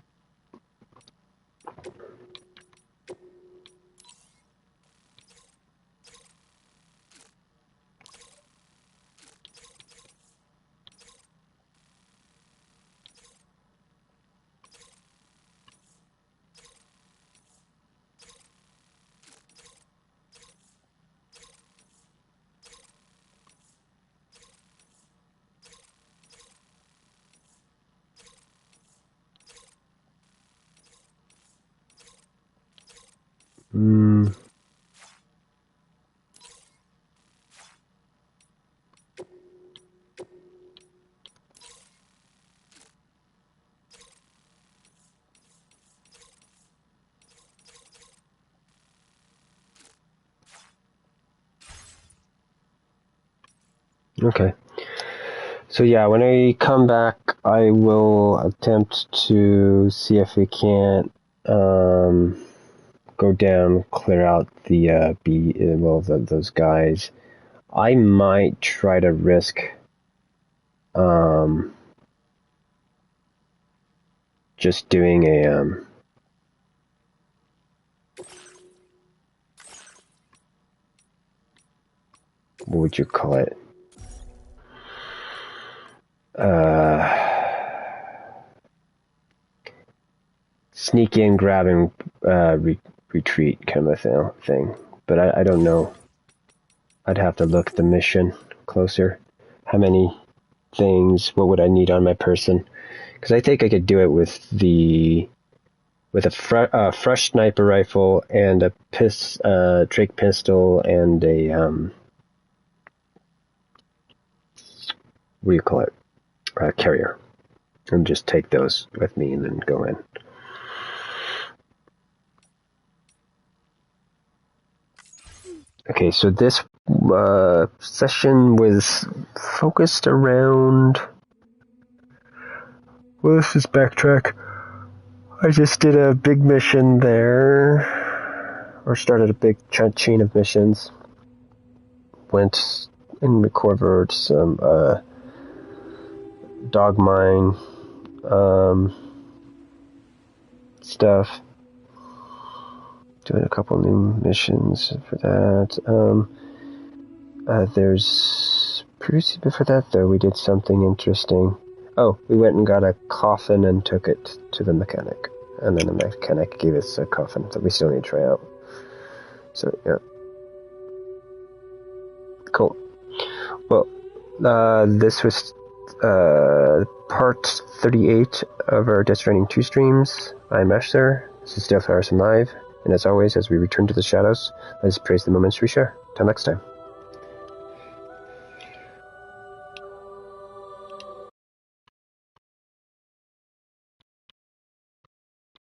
Okay. So yeah, when I come back, I will attempt to see if we can't go down, clear out the those guys. I might try to risk just doing a what would you call it? Sneak in, grab, and retreat kind of a thing. But I don't know. I'd have to look at the mission closer. How many things? What would I need on my person? Because I think I could do it with a fresh sniper rifle and a Drake pistol and a what do you call it? Carrier, and just take those with me and then go in. Okay, so this session was focused around. Well, let's just backtrack. I just did a big mission there, or started a big chain of missions. Went and recovered some dog mine stuff. Doing a couple new missions for that. There's previously before that though, we did something interesting. Oh, we went and got a coffin and took it to the mechanic, and then the mechanic gave us a coffin that we still need to try out. So yeah, cool. Well, this was part 38 of our Death Stranding 2 streams. I'm ASHLER. This is still ARTISAN Live. And as always, as we return to the shadows, let us praise the moments we share. Till next time.